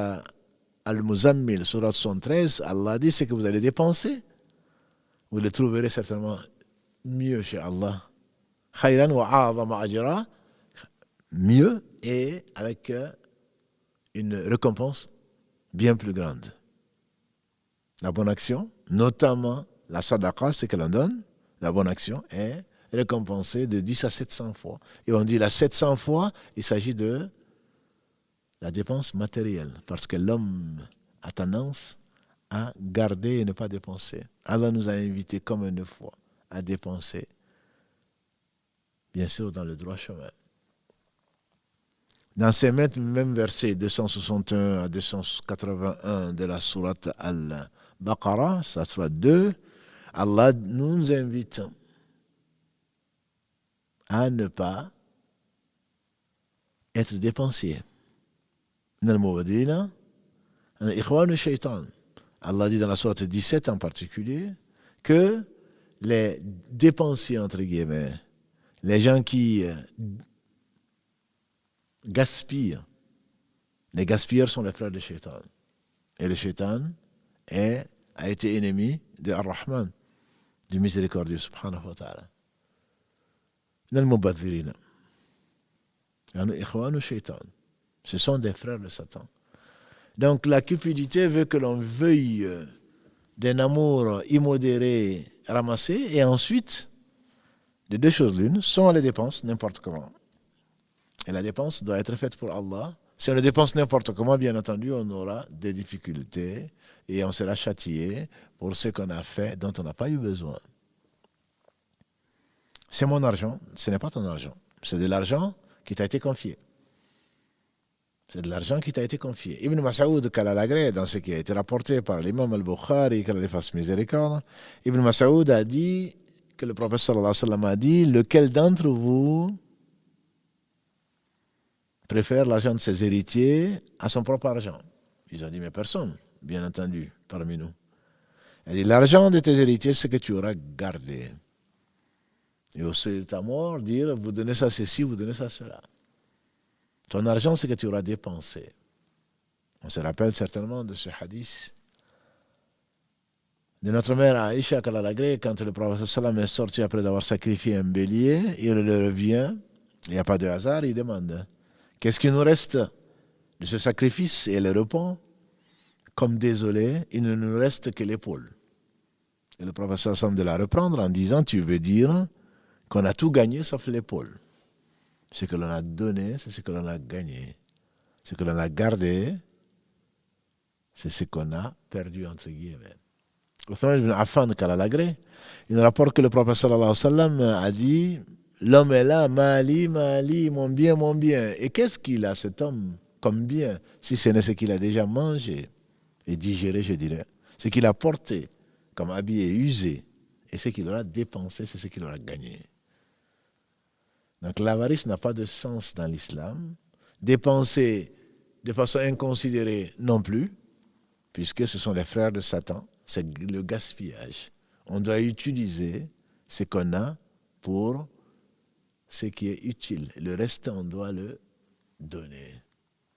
[SPEAKER 1] Al-Muzammil, sourate 73, Allah dit, c'est que vous allez dépenser, vous le trouverez certainement mieux chez Allah. Khayran wa a'zama ajra, mieux et avec une récompense bien plus grande. La bonne action, notamment la sadaqa, ce que l'on donne, la bonne action est récompensée de 10 à 700 fois. Et on dit la 700 fois, il s'agit de la dépense matérielle, parce que l'homme a tendance à garder et ne pas dépenser. Allah nous a invités comme une fois à dépenser, bien sûr dans le droit chemin. Dans ces mêmes versets 261 à 281 de la sourate Al-Baqarah, ça sera 2, Allah nous invite à ne pas être dépensier. Allah dit dans la sourate 17 en particulier que les dépensiers, entre guillemets, les gens qui gaspillent Les gaspilleurs sont les frères de Shaitan. Et le Shaitan a été ennemi de Ar-Rahman, du miséricordieux, subhanahu wa ta'ala. Al-Mubadhirina. Ce sont des frères de Satan. Donc la cupidité veut que l'on veuille d'un amour immodéré ramassé, et ensuite, de deux choses l'une, soit on les dépense n'importe comment. Et la dépense doit être faite pour Allah. Si on le dépense n'importe comment, bien entendu, on aura des difficultés et on sera châtié pour ce qu'on a fait dont on n'a pas eu besoin. C'est mon argent, ce n'est pas ton argent. C'est de l'argent qui t'a été confié. C'est de l'argent qui t'a été confié. Ibn Mas'ud, qu'Allah l'agrée, dans ce qui a été rapporté par l'imam al-Bukhari, qu'Allah les fasse miséricorde, Ibn Mas'ud a dit, que le prophète sallallahu alayhi wa sallam a dit, lequel d'entre vous préfère l'argent de ses héritiers à son propre argent? Ils ont dit, mais personne, bien entendu, parmi nous. Il a dit, l'argent de tes héritiers, c'est ce que tu auras gardé. Et au seuil de ta mort, dire, vous donnez ça ceci, vous donnez ça cela. Ton argent, c'est ce que tu auras dépensé. On se rappelle certainement de ce hadith de notre mère Aïcha, qu'Allah l'agrée, quand le prophète sallam est sorti après avoir sacrifié un bélier, il revient, il n'y a pas de hasard, il demande, qu'est-ce qui nous reste de ce sacrifice? Et elle répond, comme désolé, il ne nous reste que l'épaule. Et le prophète sallam de la reprendre en disant, tu veux dire qu'on a tout gagné sauf l'épaule. Ce que l'on a donné, c'est ce que l'on a gagné. Ce que l'on a gardé, c'est ce qu'on a perdu, entre guillemets. Uthman ibn Affan, qu'Allah l'agrée, il rapporte que le prophète sallallahu alayhi wa sallam a dit, l'homme est là, mali, mali, mon bien, mon bien. Et qu'est-ce qu'il a, cet homme, comme bien, si ce n'est ce qu'il a déjà mangé et digéré, je dirais, ce qu'il a porté comme habit et usé, et ce qu'il aura dépensé, c'est ce qu'il aura gagné. Donc l'avarice n'a pas de sens dans l'islam. Dépenser de façon inconsidérée non plus, puisque ce sont les frères de Satan, c'est le gaspillage. On doit utiliser ce qu'on a pour ce qui est utile. Le reste, on doit le donner.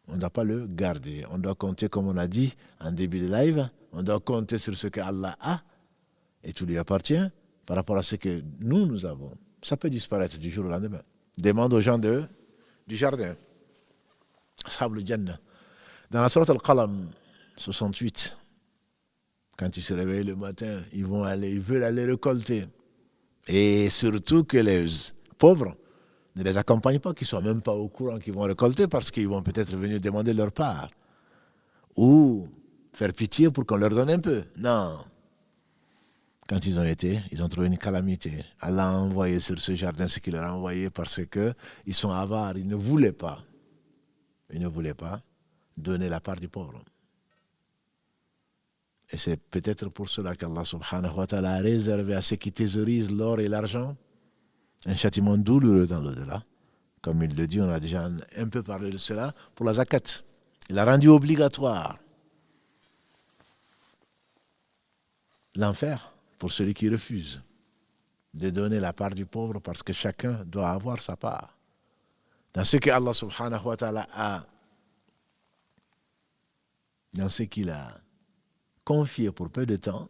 [SPEAKER 1] On ne doit pas le garder. On doit compter, comme on a dit en début de live, on doit compter sur ce que Allah a et tout lui appartient par rapport à ce que nous avons. Ça peut disparaître du jour au lendemain. Demande aux gens du jardin. Ashab al-Jannah. Dans la sourate Al-Qalam 68, quand ils se réveillent le matin, ils veulent aller récolter. Et surtout que les pauvres ne les accompagnent pas, qu'ils ne soient même pas au courant qu'ils vont récolter parce qu'ils vont peut-être venir demander leur part. Ou faire pitié pour qu'on leur donne un peu. Non. Quand ils ont été, ils ont trouvé une calamité. Allah a envoyé sur ce jardin ce qu'il leur a envoyé parce qu'ils sont avares. Ils ne voulaient pas donner la part du pauvre. Et c'est peut-être pour cela qu'Allah subhanahu wa ta'ala a réservé à ceux qui thésaurisent l'or et l'argent un châtiment douloureux dans l'au-delà. Comme il le dit, on a déjà un peu parlé de cela, pour la zakat. Il a rendu obligatoire l'enfer pour celui qui refuse de donner la part du pauvre, parce que chacun doit avoir sa part. Dans ce que Allah subhanahu wa ta'ala a, dans ce qu'il a confié pour peu de temps,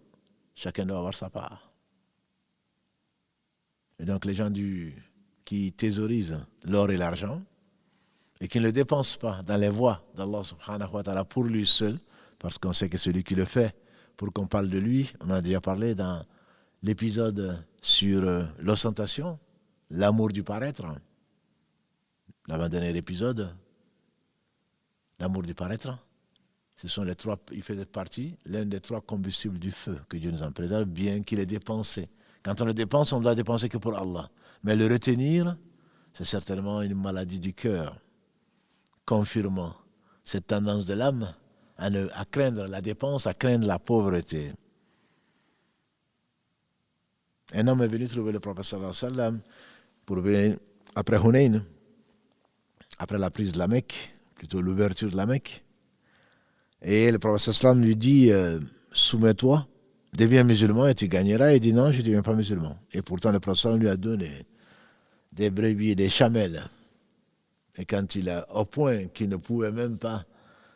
[SPEAKER 1] chacun doit avoir sa part. Et donc les gens qui thésaurisent l'or et l'argent et qui ne le dépensent pas dans les voies d'Allah subhanahu wa ta'ala pour lui seul, parce qu'on sait que celui qui le fait, pour qu'on parle de lui, on a déjà parlé dans l'épisode sur l'ostentation, l'amour du paraître, l'avant-dernier épisode, l'amour du paraître. Ce sont les trois, il fait partie, l'un des trois combustibles du feu, que Dieu nous en préserve, bien qu'il est dépensé. Quand on le dépense, on ne doit dépenser que pour Allah. Mais le retenir, c'est certainement une maladie du cœur, confirmant cette tendance de l'âme à craindre la dépense, à craindre la pauvreté. Un homme est venu trouver le prophète sallallahu alayhi wa sallam après Hunayn, après la prise de la Mecque, plutôt l'ouverture de la Mecque. Et le prophète sallallahu alayhi wa sallam lui dit, soumets-toi, deviens musulman et tu gagneras. Il dit non, je ne deviens pas musulman. Et pourtant le prophète sallallahu alayhi wa sallam lui a donné des brebis, des chamelles. Et quand il a, au point qu'il ne pouvait même pas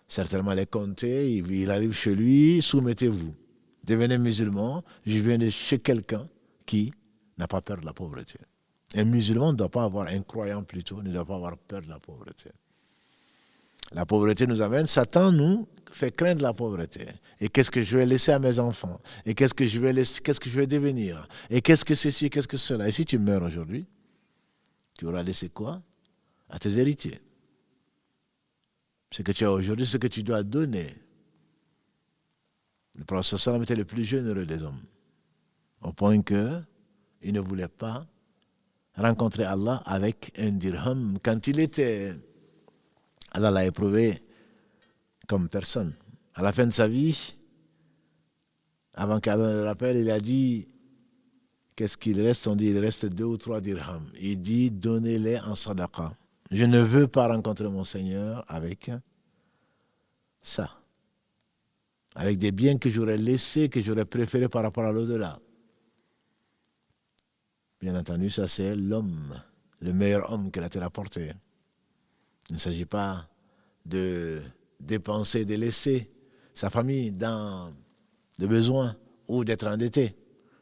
[SPEAKER 1] certainement les compter, il arrive chez lui, soumettez-vous. Devenez musulman, je viens de chez quelqu'un qui n'a pas peur de la pauvreté. Un musulman ne doit pas avoir, un croyant plutôt, ne doit pas avoir peur de la pauvreté. La pauvreté nous amène, Satan nous fait craindre la pauvreté. Et qu'est-ce que je vais laisser à mes enfants? Et qu'est-ce que je vais devenir? Et qu'est-ce que ceci, qu'est-ce que cela? Et si tu meurs aujourd'hui, tu auras laissé quoi à tes héritiers? Ce que tu as aujourd'hui, ce que tu dois donner. Le prophète sallam était le plus généreux des hommes, au point qu'il ne voulait pas rencontrer Allah avec un dirham. Quand il était, Allah l'a éprouvé comme personne. À la fin de sa vie, avant qu'Allah le rappelle, il a dit, qu'est-ce qu'il reste? On dit, il reste 2 ou 3 dirhams. Il dit, donnez-les en sadaqa. Je ne veux pas rencontrer mon Seigneur avec ça. Avec des biens que j'aurais laissés, que j'aurais préférés par rapport à l'au-delà. Bien entendu, ça c'est l'homme, le meilleur homme que la terre a porté. Il ne s'agit pas de dépenser, de laisser sa famille dans le besoin ou d'être endetté.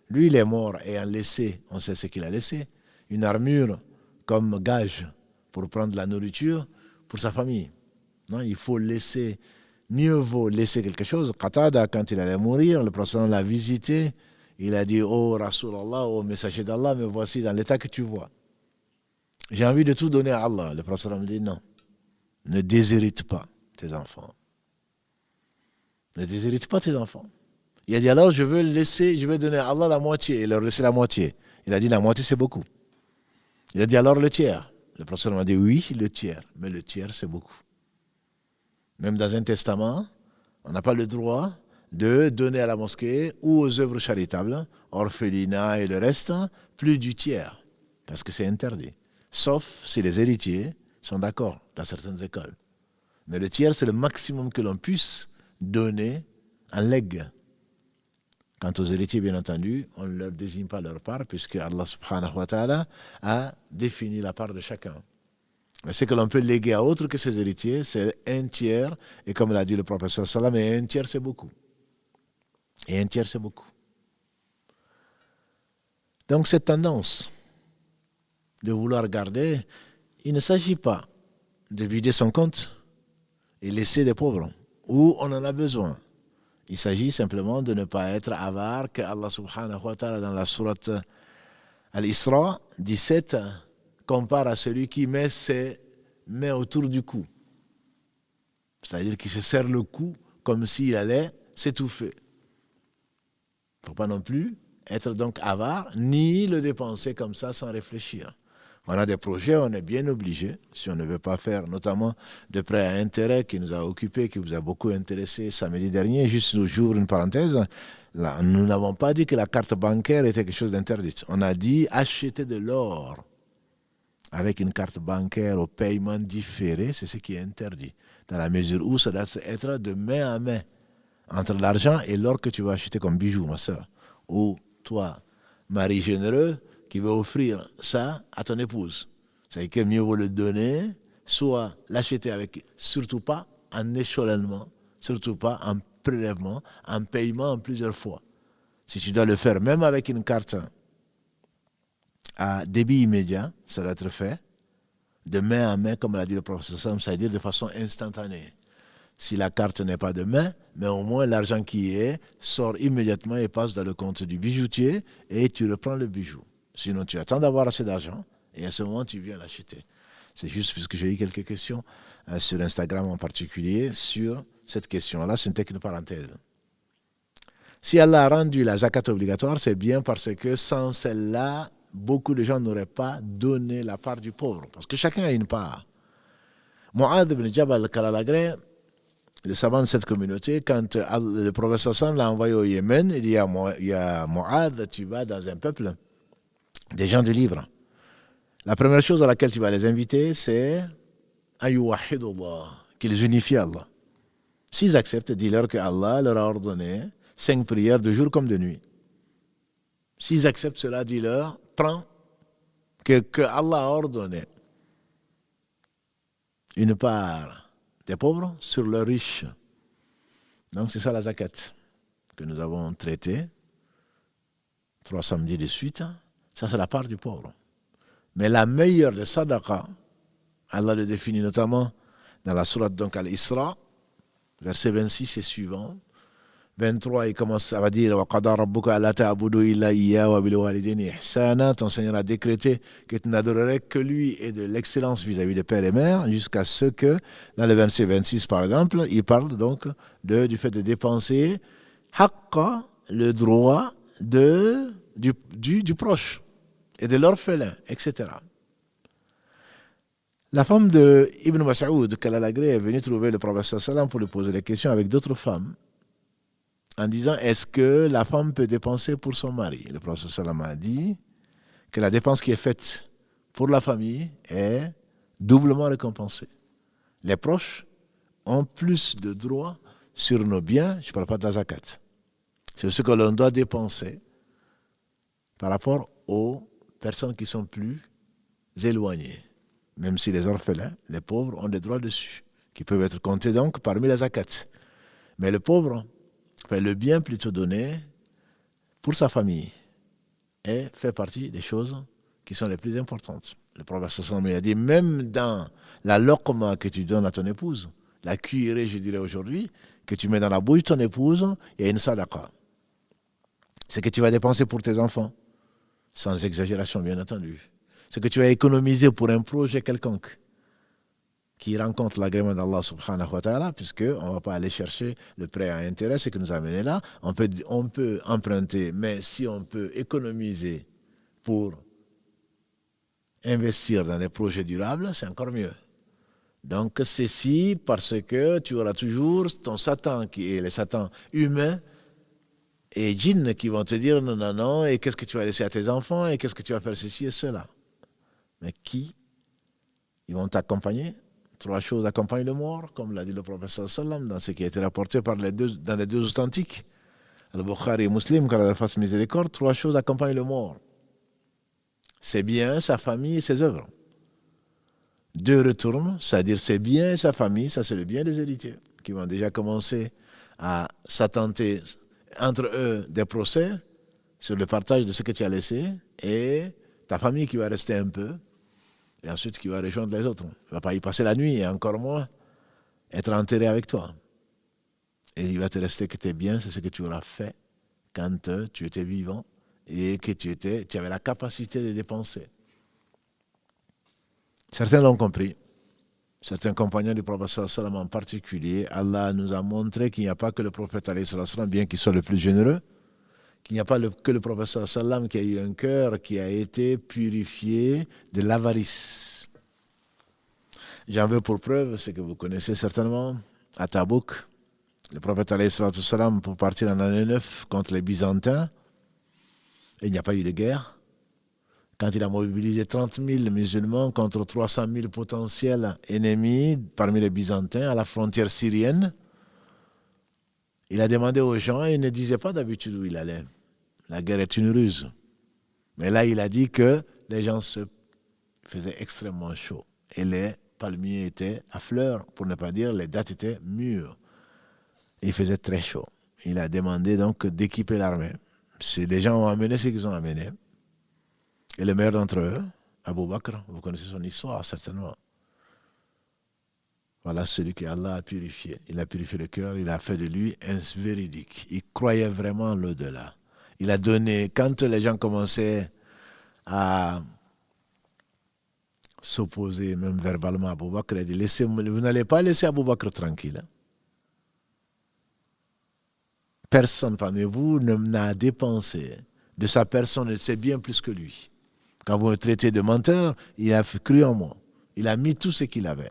[SPEAKER 1] Lui, il est mort ayant laissé, on sait ce qu'il a laissé, une armure comme gage pour prendre la nourriture pour sa famille. Non, il faut laisser, mieux vaut laisser quelque chose. Qatada, quand il allait mourir, le prophète l'a visité, il a dit, oh Rasulallah, oh messager d'Allah, me voici dans l'état que tu vois. J'ai envie de tout donner à Allah. Le prophète me dit, non, ne déshérite pas tes enfants. Ne déshérite pas tes enfants. Il a dit, alors je vais donner à Allah la moitié, et leur laisser la moitié. Il a dit, la moitié c'est beaucoup. Il a dit, alors le tiers. Le prophète m'a dit, oui, le tiers, mais le tiers c'est beaucoup. Même dans un testament, on n'a pas le droit de donner à la mosquée ou aux œuvres charitables, orphelinat et le reste, plus du tiers, parce que c'est interdit. Sauf si les héritiers sont d'accord dans certaines écoles. Mais le tiers, c'est le maximum que l'on puisse donner en legs. Quant aux héritiers, bien entendu, on ne leur désigne pas leur part, puisque Allah subhanahu wa ta'ala a défini la part de chacun. Mais ce que l'on peut léguer à autre que ses héritiers, c'est un tiers, et comme l'a dit le prophète sallallahu alayhi wa sallam, un tiers c'est beaucoup. Et un tiers c'est beaucoup. Donc cette tendance de vouloir garder, il ne s'agit pas de vider son compte et laisser des pauvres, où on en a besoin. Il s'agit simplement de ne pas être avare, que Allah subhanahu wa ta'ala dans la sourate Al-Isra 17 compare à celui qui met ses mains autour du cou. C'est-à-dire qu'il se serre le cou comme s'il allait s'étouffer. Il ne faut pas non plus être donc avare, ni le dépenser comme ça sans réfléchir. On a des projets, on est bien obligé, si on ne veut pas faire, notamment de prêts à intérêt qui nous a occupés, qui vous a beaucoup intéressé samedi dernier. Juste j'ouvre une parenthèse, là, nous n'avons pas dit que la carte bancaire était quelque chose d'interdit. On a dit acheter de l'or avec une carte bancaire au paiement différé, c'est ce qui est interdit. Dans la mesure où ça doit être de main à main entre l'argent et l'or que tu vas acheter comme bijou, ma soeur. Ou toi, mari généreux, qui veut offrir ça à ton épouse. C'est que mieux vaut le donner, soit l'acheter avec, surtout pas en échelonnement, surtout pas en prélèvement, en paiement en plusieurs fois. Si tu dois le faire, même avec une carte à débit immédiat, ça doit être fait de main à main, comme l'a dit le professeur Sam, c'est-à-dire de façon instantanée. Si la carte n'est pas de main, mais au moins l'argent qui y est sort immédiatement et passe dans le compte du bijoutier et tu reprends le bijou. Sinon, tu attends d'avoir assez d'argent et à ce moment, tu viens l'acheter. C'est juste puisque j'ai eu quelques questions sur Instagram en particulier sur cette question-là. Ce n'était qu'une parenthèse. Si Allah a rendu la zakat obligatoire, c'est bien parce que sans celle-là, beaucoup de gens n'auraient pas donné la part du pauvre. Parce que chacun a une part. Mu'adh ibn Jabal al-Kalalagré, le savant de cette communauté, quand le professeur Sam l'a envoyé au Yémen, il dit il y a Mu'adh, tu vas dans un peuple des gens du livre. La première chose à laquelle tu vas les inviter, c'est qu'ils unifient Allah. S'ils acceptent, dis-leur que Allah leur a ordonné 5 prières de jour comme de nuit. S'ils acceptent cela, dis-leur, prends que Allah a ordonné une part des pauvres sur leurs riches. Donc c'est ça la zakat que nous avons traité 3 samedis de suite. Ça c'est la part du pauvre. Mais la meilleure des sadaqa, Allah le définit notamment dans la sourate donc Al-Isra, verset 26 et suivant. 23, il commence à dire وَقَضَى رَبُّكَ أَلَّا تَعْبُدُوا إِلَّا إِيَّاهُ وَبِالْوَالِدَيْنِ إِحْسَانًا. Ton Seigneur a décrété que tu n'adorerais que lui et de l'excellence vis-à-vis des pères et mères, jusqu'à ce que, dans le verset 26 par exemple, il parle donc du fait de dépenser haqqa, le droit du proche et de l'orphelin, etc. La femme de Ibn Mas'ud, Kalalagré, est venue trouver le prophète sallam pour lui poser des questions avec d'autres femmes, en disant, est-ce que la femme peut dépenser pour son mari? Le prophète sallam a dit que la dépense qui est faite pour la famille est doublement récompensée. Les proches ont plus de droits sur nos biens, je ne parle pas de la zakat. C'est ce que l'on doit dépenser par rapport aux personnes qui sont plus éloignées. Même si les orphelins, les pauvres ont des droits dessus, qui peuvent être comptés donc parmi la zakat. Mais le pauvre, le bien plutôt donné pour sa famille, et fait partie des choses qui sont les plus importantes. Le prophète sallallahu alayhi wa sallam a dit, même dans la lokma que tu donnes à ton épouse, la cuillerée, je dirais aujourd'hui, que tu mets dans la bouche de ton épouse, il y a une sadaqa. C'est que tu vas dépenser pour tes enfants, sans exagération bien entendu. C'est que tu vas économiser pour un projet quelconque qui rencontre l'agrément d'Allah subhanahu wa ta'ala, puisqu'on ne va pas aller chercher le prêt à intérêt, ce qui nous a amené là. On peut emprunter, mais si on peut économiser pour investir dans des projets durables, c'est encore mieux. Donc ceci parce que tu auras toujours ton Satan, qui est le Satan humain, et djinns qui vont te dire non, non, non, et qu'est-ce que tu vas laisser à tes enfants, et qu'est-ce que tu vas faire ceci et cela. Mais qui? Ils vont t'accompagner. 3 choses accompagnent le mort, comme l'a dit le prophète sallam dans ce qui a été rapporté dans les deux authentiques, Al-Bukhari et Muslim, quand la fasse miséricorde. 3 choses accompagnent le mort. Ses biens, sa famille et ses œuvres. 2 retournent, c'est-à-dire ses biens et sa famille, ça c'est le bien des héritiers, qui vont déjà commencer à s'attenter entre eux des procès sur le partage de ce que tu as laissé, et ta famille qui va rester un peu, et ensuite qui va rejoindre les autres. Il ne va pas y passer la nuit, et encore moins être enterré avec toi. Et il va te rester que tes biens, c'est ce que tu auras fait quand tu étais vivant et que tu avais la capacité de dépenser. Certains l'ont compris. Certains compagnons du prophète sallam en particulier, Allah nous a montré qu'il n'y a pas que le prophète sallam, bien qu'il soit le plus généreux, qu'il n'y a pas que le prophète sallam qui a eu un cœur qui a été purifié de l'avarice. J'en veux pour preuve, c'est que vous connaissez certainement, à Tabouk, le prophète sallam, pour partir en année 9 contre les Byzantins, et il n'y a pas eu de guerre. Quand il a mobilisé 30 000 musulmans contre 300 000 potentiels ennemis parmi les Byzantins à la frontière syrienne, il a demandé aux gens, et il ne disait pas d'habitude où il allait. La guerre est une ruse. Mais là, il a dit que les gens se faisaient extrêmement chaud. Et les palmiers étaient à fleurs, pour ne pas dire les dattes étaient mûres. Et il faisait très chaud. Il a demandé donc d'équiper l'armée. Les gens ont amené ce qu'ils ont amené. Et le meilleur d'entre eux, Abu Bakr, vous connaissez son histoire certainement. Voilà celui que Allah a purifié. Il a purifié le cœur, il a fait de lui un véridique. Il croyait vraiment en l'au-delà. Il a donné, quand les gens commençaient à s'opposer, même verbalement à Abu Bakr, il a dit, vous n'allez pas laisser Abu Bakr tranquille. Hein? Personne parmi vous n'a dépensé de sa personne et de ses biens plus que lui. Quand vous me traitez de menteur, il a cru en moi. Il a mis tout ce qu'il avait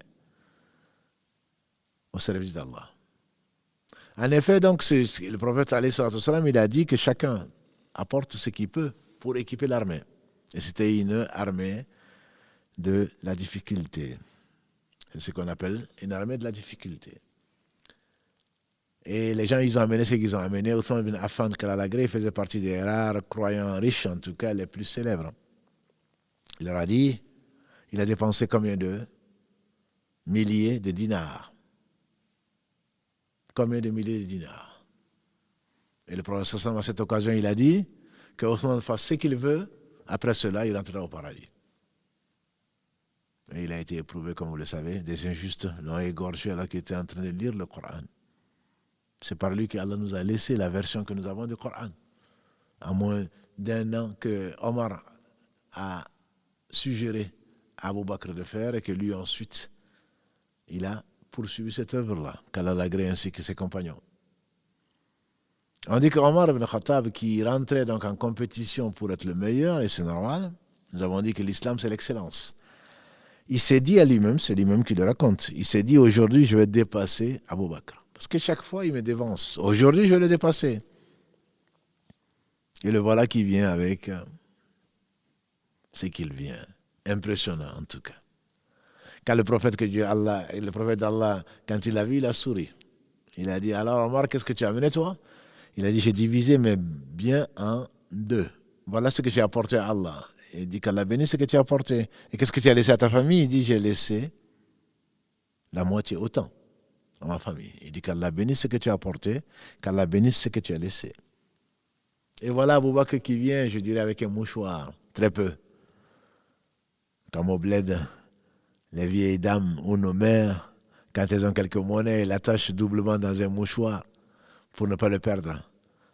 [SPEAKER 1] au service d'Allah. En effet, donc, le prophète il a dit que chacun apporte ce qu'il peut pour équiper l'armée. Et c'était une armée de la difficulté. C'est ce qu'on appelle une armée de la difficulté. Et les gens, ils ont amené ce qu'ils ont amené. Othman ibn Affan Kalalagré faisait partie des rares croyants riches, en tout cas les plus célèbres. Il leur a dit, il a dépensé combien de milliers de dinars. combien de milliers de dinars. Et le prophète sallam, à cette occasion, il a dit que Othman fasse ce qu'il veut, après cela, il rentrera au paradis. Et il a été éprouvé, comme vous le savez, des injustes l'ont égorgé alors qu'il était en train de lire le Coran. C'est par lui qu'Allah nous a laissé la version que nous avons du Coran. À moins d'un an que Omar a suggéré à Abu Bakr de faire et que lui ensuite, il a poursuivi cette œuvre-là, qu'Allah l'agrée ainsi que ses compagnons. On dit qu'Omar ibn Khattab, qui rentrait donc en compétition pour être le meilleur, et c'est normal, nous avons dit que l'islam c'est l'excellence. Il s'est dit à lui-même, c'est lui-même qui le raconte, il s'est dit aujourd'hui je vais dépasser Abu Bakr. Parce que chaque fois il me dévance. Aujourd'hui je vais le dépasser. Et le voilà qui vient avec ce qu'il vient. Impressionnant en tout cas. Quand le prophète d'Allah, quand il l'a vu, il a souri. Il a dit, alors Omar, qu'est-ce que tu as amené toi? Il a dit, j'ai divisé mes biens en deux. Voilà ce que j'ai apporté à Allah. Il dit qu'Allah bénisse ce que tu as apporté. Et qu'est-ce que tu as laissé à ta famille? Il dit, j'ai laissé la moitié autant à ma famille. Il dit qu'Allah bénisse ce que tu as apporté, qu'Allah bénisse ce que tu as laissé. Et voilà Abu Bakr qui vient, je dirais, avec un mouchoir, très peu. Comme au bled, les vieilles dames ou nos mères, quand elles ont quelques monnaies, elles l'attachent doublement dans un mouchoir pour ne pas le perdre.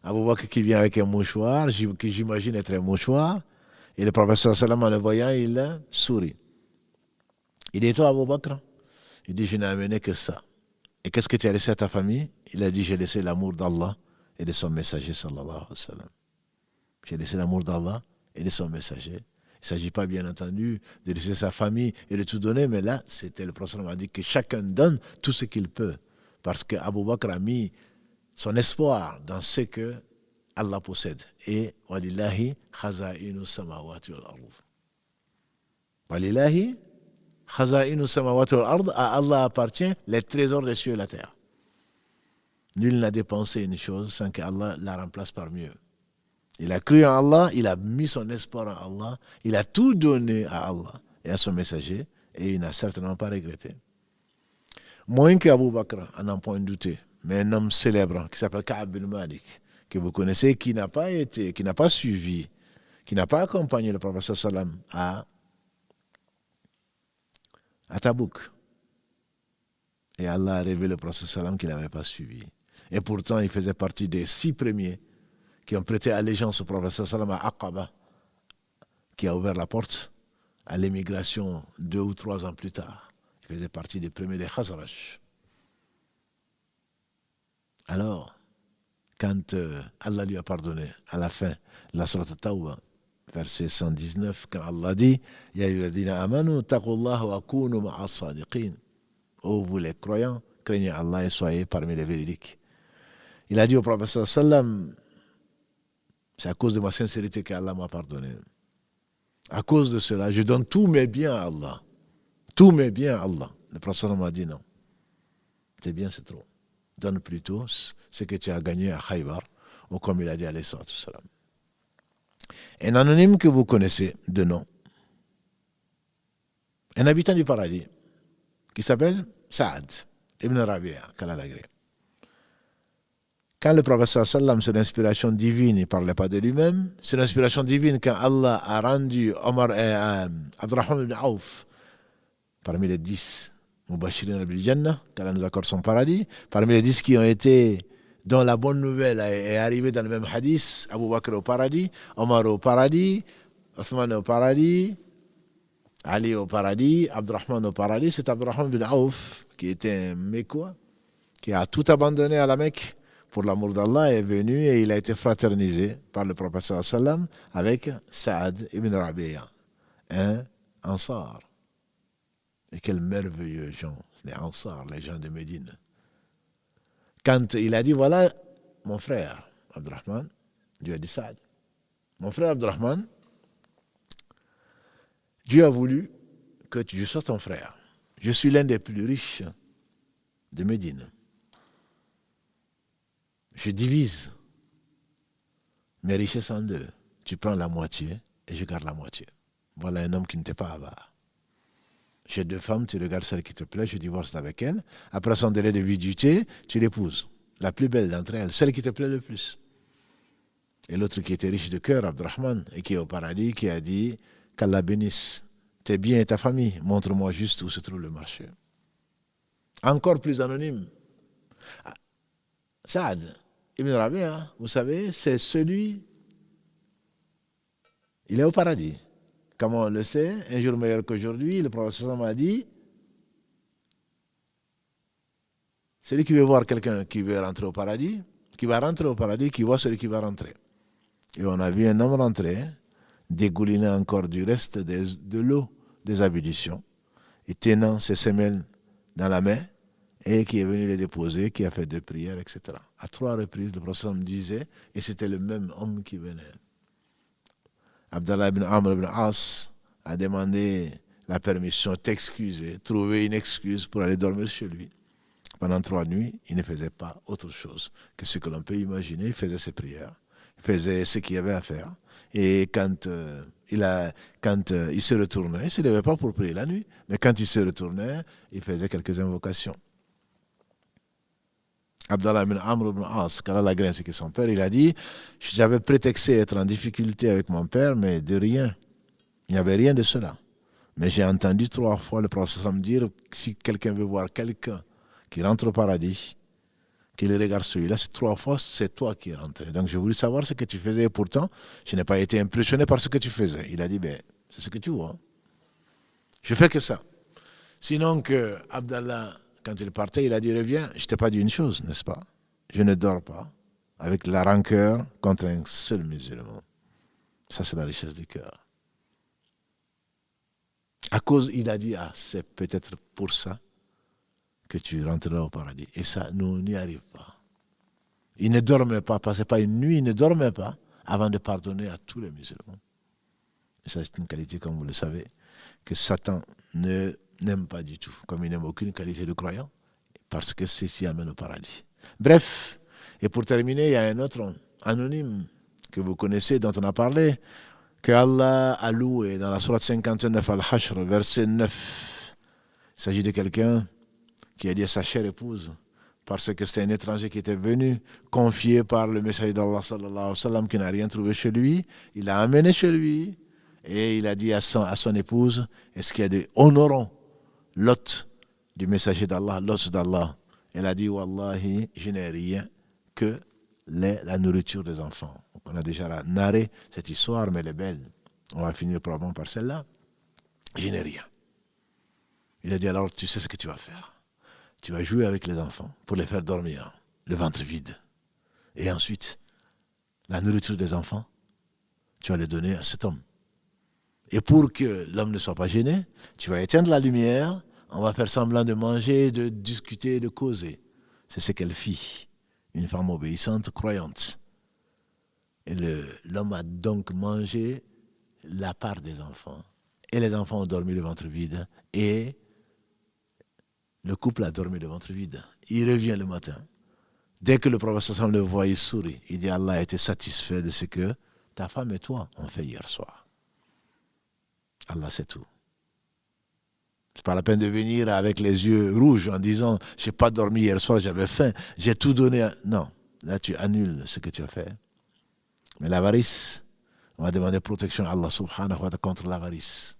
[SPEAKER 1] Abu Bakr qui vient avec un mouchoir, qui j'imagine être un mouchoir, et le prophète sallam en le voyant, il sourit. Il dit, toi Abu Bakr? Il dit, je n'ai amené que ça. Et qu'est-ce que tu as laissé à ta famille? Il a dit, j'ai laissé l'amour d'Allah et de son messager sallallahu alayhi wa sallam. J'ai laissé l'amour d'Allah et de son messager. Il ne s'agit pas, bien entendu, de laisser sa famille et de tout donner, mais là, c'était le prophète a dit que chacun donne tout ce qu'il peut. Parce qu'Abu Bakr a mis son espoir dans ce que Allah possède. Et walillahi khaza'inu samawati wal ard. Walillahi khaza'inu samawati wal ard. À Allah appartient les trésors des cieux et de la terre. Nul n'a dépensé une chose sans qu'Allah la remplace par mieux. Il a cru en Allah, il a mis son espoir en Allah, il a tout donné à Allah et à son messager, et il n'a certainement pas regretté. Moins qu'Abu Bakr, à n'en point douter, mais un homme célèbre qui s'appelle Ka'ab bin Malik, que vous connaissez, qui n'a pas suivi, qui n'a pas accompagné le prophète sallam à Tabouk. Et Allah a révélé le prophète sallam qu'il n'avait pas suivi. Et pourtant, il faisait partie des 6 premiers qui ont prêté allégeance au prophète sallam à Aqaba, qui a ouvert la porte à l'émigration 2 ou 3 ans plus tard. Il faisait partie des premiers des Khazraj. Alors, quand Allah lui a pardonné, à la fin, la sourate Tawbah, verset 119, quand Allah dit « Ya ayyuhalladhina amanu, taqullaha wa kunu ma'a sadiqin » ô vous les croyants, craignez Allah et soyez parmi les véridiques. Il a dit au prophète sallam, c'est à cause de ma sincérité qu'Allah m'a pardonné. À cause de cela, je donne tous mes biens à Allah. Tous mes biens à Allah. Le prophète m'a dit non. Tes biens, c'est trop. Donne plutôt ce que tu as gagné à Khaybar, ou comme il a dit alayhi salatu wassalam. Un anonyme que vous connaissez de nom, un habitant du paradis, qui s'appelle Saad ibn Rabi'a, qu'Allah l'agrée. Quand le prophète sallam, c'est l'inspiration divine, il ne parlait pas de lui-même, c'est l'inspiration divine quand Allah a rendu Abdurrahman ibn Auf parmi les 10 Mubashirin bil Jannah, qu'Allah nous accorde son paradis, parmi les 10 qui ont été, dont la bonne nouvelle est arrivée dans le même hadith, Abu Bakr au paradis, Omar au paradis, Othman au paradis, Ali au paradis, Abdurrahman au paradis. C'est Abdurrahman bin Auf, qui était un Mecquois, qui a tout abandonné à la Mecque pour l'amour d'Allah, est venu et il a été fraternisé par le prophète sallam avec Saad ibn Rabi'a, un Ansar. Et quels merveilleux gens, les Ansar, les gens de Médine. Quand il a dit, voilà mon frère Abdurrahman, Dieu a dit Saad, mon frère Abdurrahman, Dieu a voulu que je sois ton frère. Je suis l'un des plus riches de Médine. Je divise mes richesses en 2. Tu prends la moitié et je garde la moitié. Voilà un homme qui n'était pas avare. J'ai 2 femmes, tu regardes celle qui te plaît, je divorce avec elle. Après son délai de viduité, tu l'épouses. La plus belle d'entre elles, celle qui te plaît le plus. Et l'autre qui était riche de cœur, Abdurrahman, et qui est au paradis, qui a dit qu'Allah bénisse tes biens et ta famille. Montre-moi juste où se trouve le marché. Encore plus anonyme. Saad Ibn Rabi'a, vous savez, c'est celui, il est au paradis. Comment on le sait, un jour meilleur qu'aujourd'hui, le prophète m'a dit, celui qui veut voir quelqu'un qui veut rentrer au paradis, qui va rentrer au paradis, qui voit celui qui va rentrer. Et on a vu un homme rentrer, dégouliner encore du reste de l'eau des ablutions, et tenant ses semelles dans la main, et qui est venu les déposer, qui a fait 2 prières, etc. À 3 reprises, le prophète me disait, et c'était le même homme qui venait. Abdallah ibn Amr ibn As a demandé la permission d'excuser, trouver une excuse pour aller dormir chez lui. Pendant 3 nuits, il ne faisait pas autre chose que ce que l'on peut imaginer. Il faisait ses prières, il faisait ce qu'il y avait à faire. Et quand il se retournait, il ne se levait pas pour prier la nuit, mais quand il se retournait, il faisait quelques invocations. Abdallah ibn Amr ibn As, car la graine, c'est que son père, il a dit, j'avais prétexté être en difficulté avec mon père, mais de rien. Il n'y avait rien de cela. Mais j'ai entendu 3 fois le prophète me dire, si quelqu'un veut voir quelqu'un qui rentre au paradis, qu'il regarde celui-là, 3 fois, c'est toi qui es rentré. Donc j'ai voulu savoir ce que tu faisais, et pourtant, je n'ai pas été impressionné par ce que tu faisais. Il a dit, ben, c'est ce que tu vois. Je fais que ça. Sinon que Abdallah, quand il partait, il a dit, reviens, je t'ai pas dit une chose, n'est-ce pas? Je ne dors pas avec la rancœur contre un seul musulman. Ça, c'est la richesse du cœur. À cause, il a dit, c'est peut-être pour ça que tu rentreras au paradis. Et ça, nous, on n'y arrive pas. Il ne dormait pas, passait pas une nuit, il ne dormait pas avant de pardonner à tous les musulmans. Et ça, c'est une qualité, comme vous le savez, que Satan n'aime pas du tout, comme il n'aime aucune qualité de croyant, parce que ceci amène au paradis. Bref, et pour terminer, il y a un autre anonyme que vous connaissez, dont on a parlé, que Allah a loué dans la sourate 59 Al-Hashr, verset 9. Il s'agit de quelqu'un qui a dit à sa chère épouse, parce que c'était un étranger qui était venu, confié par le messager d'Allah sallallahu alayhi wa sallam, qui n'a rien trouvé chez lui. Il l'a amené chez lui et il a dit à son épouse, est-ce qu'il y a des honorants l'hôte du messager d'Allah, l'hôte d'Allah? Elle a dit, Wallahi, je n'ai rien que la nourriture des enfants. Donc on a déjà narré cette histoire, mais elle est belle. On va finir probablement par celle-là. Je n'ai rien. Il a dit, alors tu sais ce que tu vas faire. Tu vas jouer avec les enfants pour les faire dormir, le ventre vide. Et ensuite, la nourriture des enfants, tu vas les donner à cet homme. Et pour que l'homme ne soit pas gêné, tu vas éteindre la lumière, on va faire semblant de manger, de discuter, de causer. C'est ce qu'elle fit, une femme obéissante, croyante. Et l'homme a donc mangé la part des enfants. Et les enfants ont dormi le ventre vide. Et le couple a dormi le ventre vide. Il revient le matin. Dès que le prophète le voit, il sourit. Il dit, Allah a été satisfait de ce que ta femme et toi ont fait hier soir. Allah, c'est tout. C'est pas la peine de venir avec les yeux rouges en disant, j'ai pas dormi hier soir, j'avais faim, j'ai tout donné. Non, là tu annules ce que tu as fait. Mais l'avarice, on va demander protection à Allah subhanahu wa ta'ala contre l'avarice.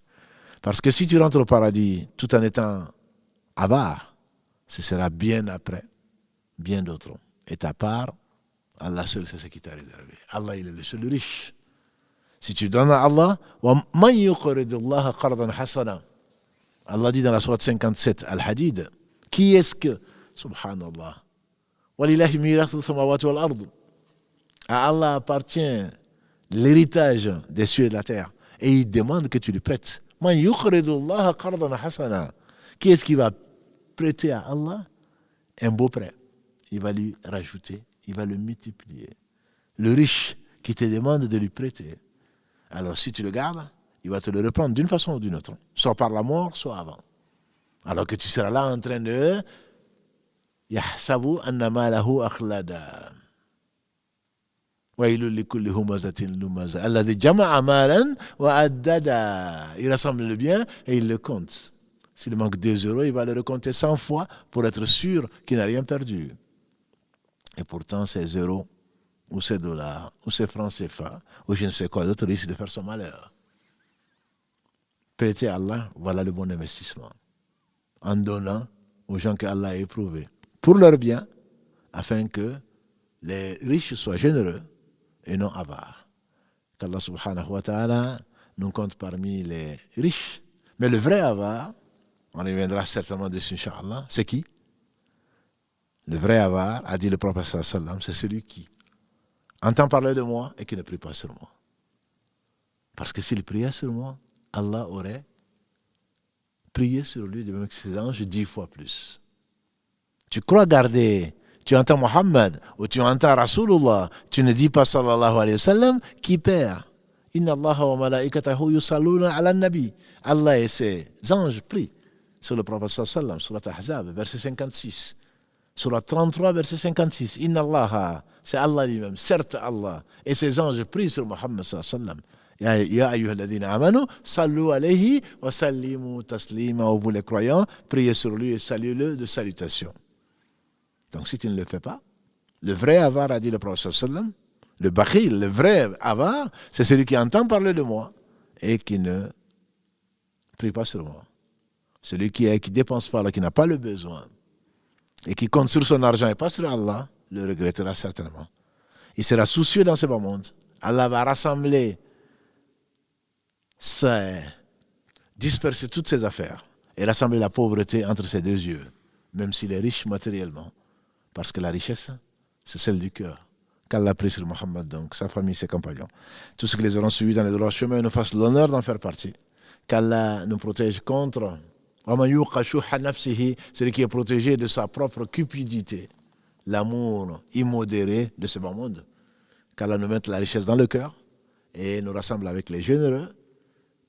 [SPEAKER 1] Parce que si tu rentres au paradis tout en étant avare, ce sera bien après, bien d'autres. Et ta part, Allah seul, c'est ce qui t'a réservé. Allah, il est le seul riche. Si tu donnes à Allah, وَمَنْ يُقْرِضُ اللَّهَ قَرْضًا حَسَنًا. Allah dit dans la sourate 57, Al-Hadid, qui est-ce que, subhanallah, وَلِلَّهِ مِيرَاثُ السَّمَاوَاتِ وَالْأَرْضِ. À Allah appartient l'héritage des cieux et de la terre. Et il demande que tu lui prêtes. مَنْ يُقْرِضُ اللَّهَ قَرْضًا حَسَنًا. Qui est-ce qui va prêter à Allah un beau prêt? Il va lui rajouter, il va le multiplier. Le riche qui te demande de lui prêter, alors si tu le gardes, il va te le reprendre d'une façon ou d'une autre, soit par la mort, soit avant. Alors que tu seras là en train de يَحْسَبُ أَنَّ مَالَهُ أَخْلَدًا وَيْلٌ لِكُلِّ هُمَزَةٍ لُمَزَةٍ الَّذِي جَمَعَ مَالًا وَعَدَّدًا. Il rassemble le bien et il le compte. S'il manque 2 euros, il va le recompter 100 fois pour être sûr qu'il n'a rien perdu. Et pourtant, ces euros, ou ces dollars, ou ces francs CFA, ou je ne sais quoi d'autre, risquent de faire son malheur. Prêter à Allah, voilà le bon investissement. En donnant aux gens qu'Allah a éprouvés, pour leur bien, afin que les riches soient généreux et non avares. Qu'Allah subhanahu wa ta'ala nous compte parmi les riches. Mais le vrai avare, on reviendra certainement dessus, Inch'Allah, c'est qui? Le vrai avare, a dit le prophète sallallahu alayhi wa sallam, c'est celui qui entend parler de moi et qui ne prie pas sur moi. Parce que s'il priait sur moi, Allah aurait prié sur lui de même que ses anges 10 fois plus. Tu crois garder, tu entends Mohammed ou tu entends Rasulullah, tu ne dis pas sallallahu alayhi wa sallam, qui perd? Inna Allah wa malaikatahu yusalluna ala nabi. Allah et ses anges prient sur le prophète sallallahu alayhi wa sallam, surat Ahzab, verset 56. Surat 33, verset 56. Inna Allah, c'est Allah lui-même, certes Allah, et ses anges prient sur Mohammed sallallahu alayhi wa sallam. Ya ayyuhalladhina amanu, sallu alayhi wa sallimu taslima. Vous les croyants, priez sur lui et saluez-le de salutation. Donc si tu ne le fais pas, le vrai avare, a dit le prophète sallallahu alayhi wa sallam, le bakhil, le vrai avare, c'est celui qui entend parler de moi et qui ne prie pas sur moi. Celui qui dépense pas, là, qui n'a pas le besoin et qui compte sur son argent et pas sur Allah, le regrettera certainement. Il sera soucieux dans ce bas monde. Allah va rassembler, disperser toutes ses affaires et rassembler la pauvreté entre ses 2 yeux, même s'il est riche matériellement. Parce que la richesse, c'est celle du cœur. Qu'Allah prie sur Mohammed, donc, sa famille, ses compagnons. Tous ceux qui les auront suivis dans les droits chemins nous fassent l'honneur d'en faire partie. Qu'Allah nous protège contre celui qui est protégé de sa propre cupidité, l'amour immodéré de ce bas monde. Qu'Allah nous mette la richesse dans le cœur et nous rassemble avec les généreux.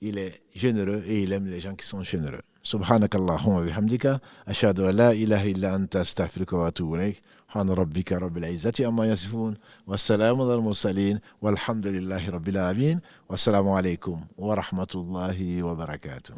[SPEAKER 1] Il est généreux et il aime les gens qui sont généreux. سبحانك اللهم وبحمدك أشهد أن لا إله إلا أنت أستغفرك وأتوب إليك سبحان ربك رب العزة عما يصفون والسلام على المرسلين والحمد لله رب العالمين والسلام عليكم ورحمة الله وبركاته.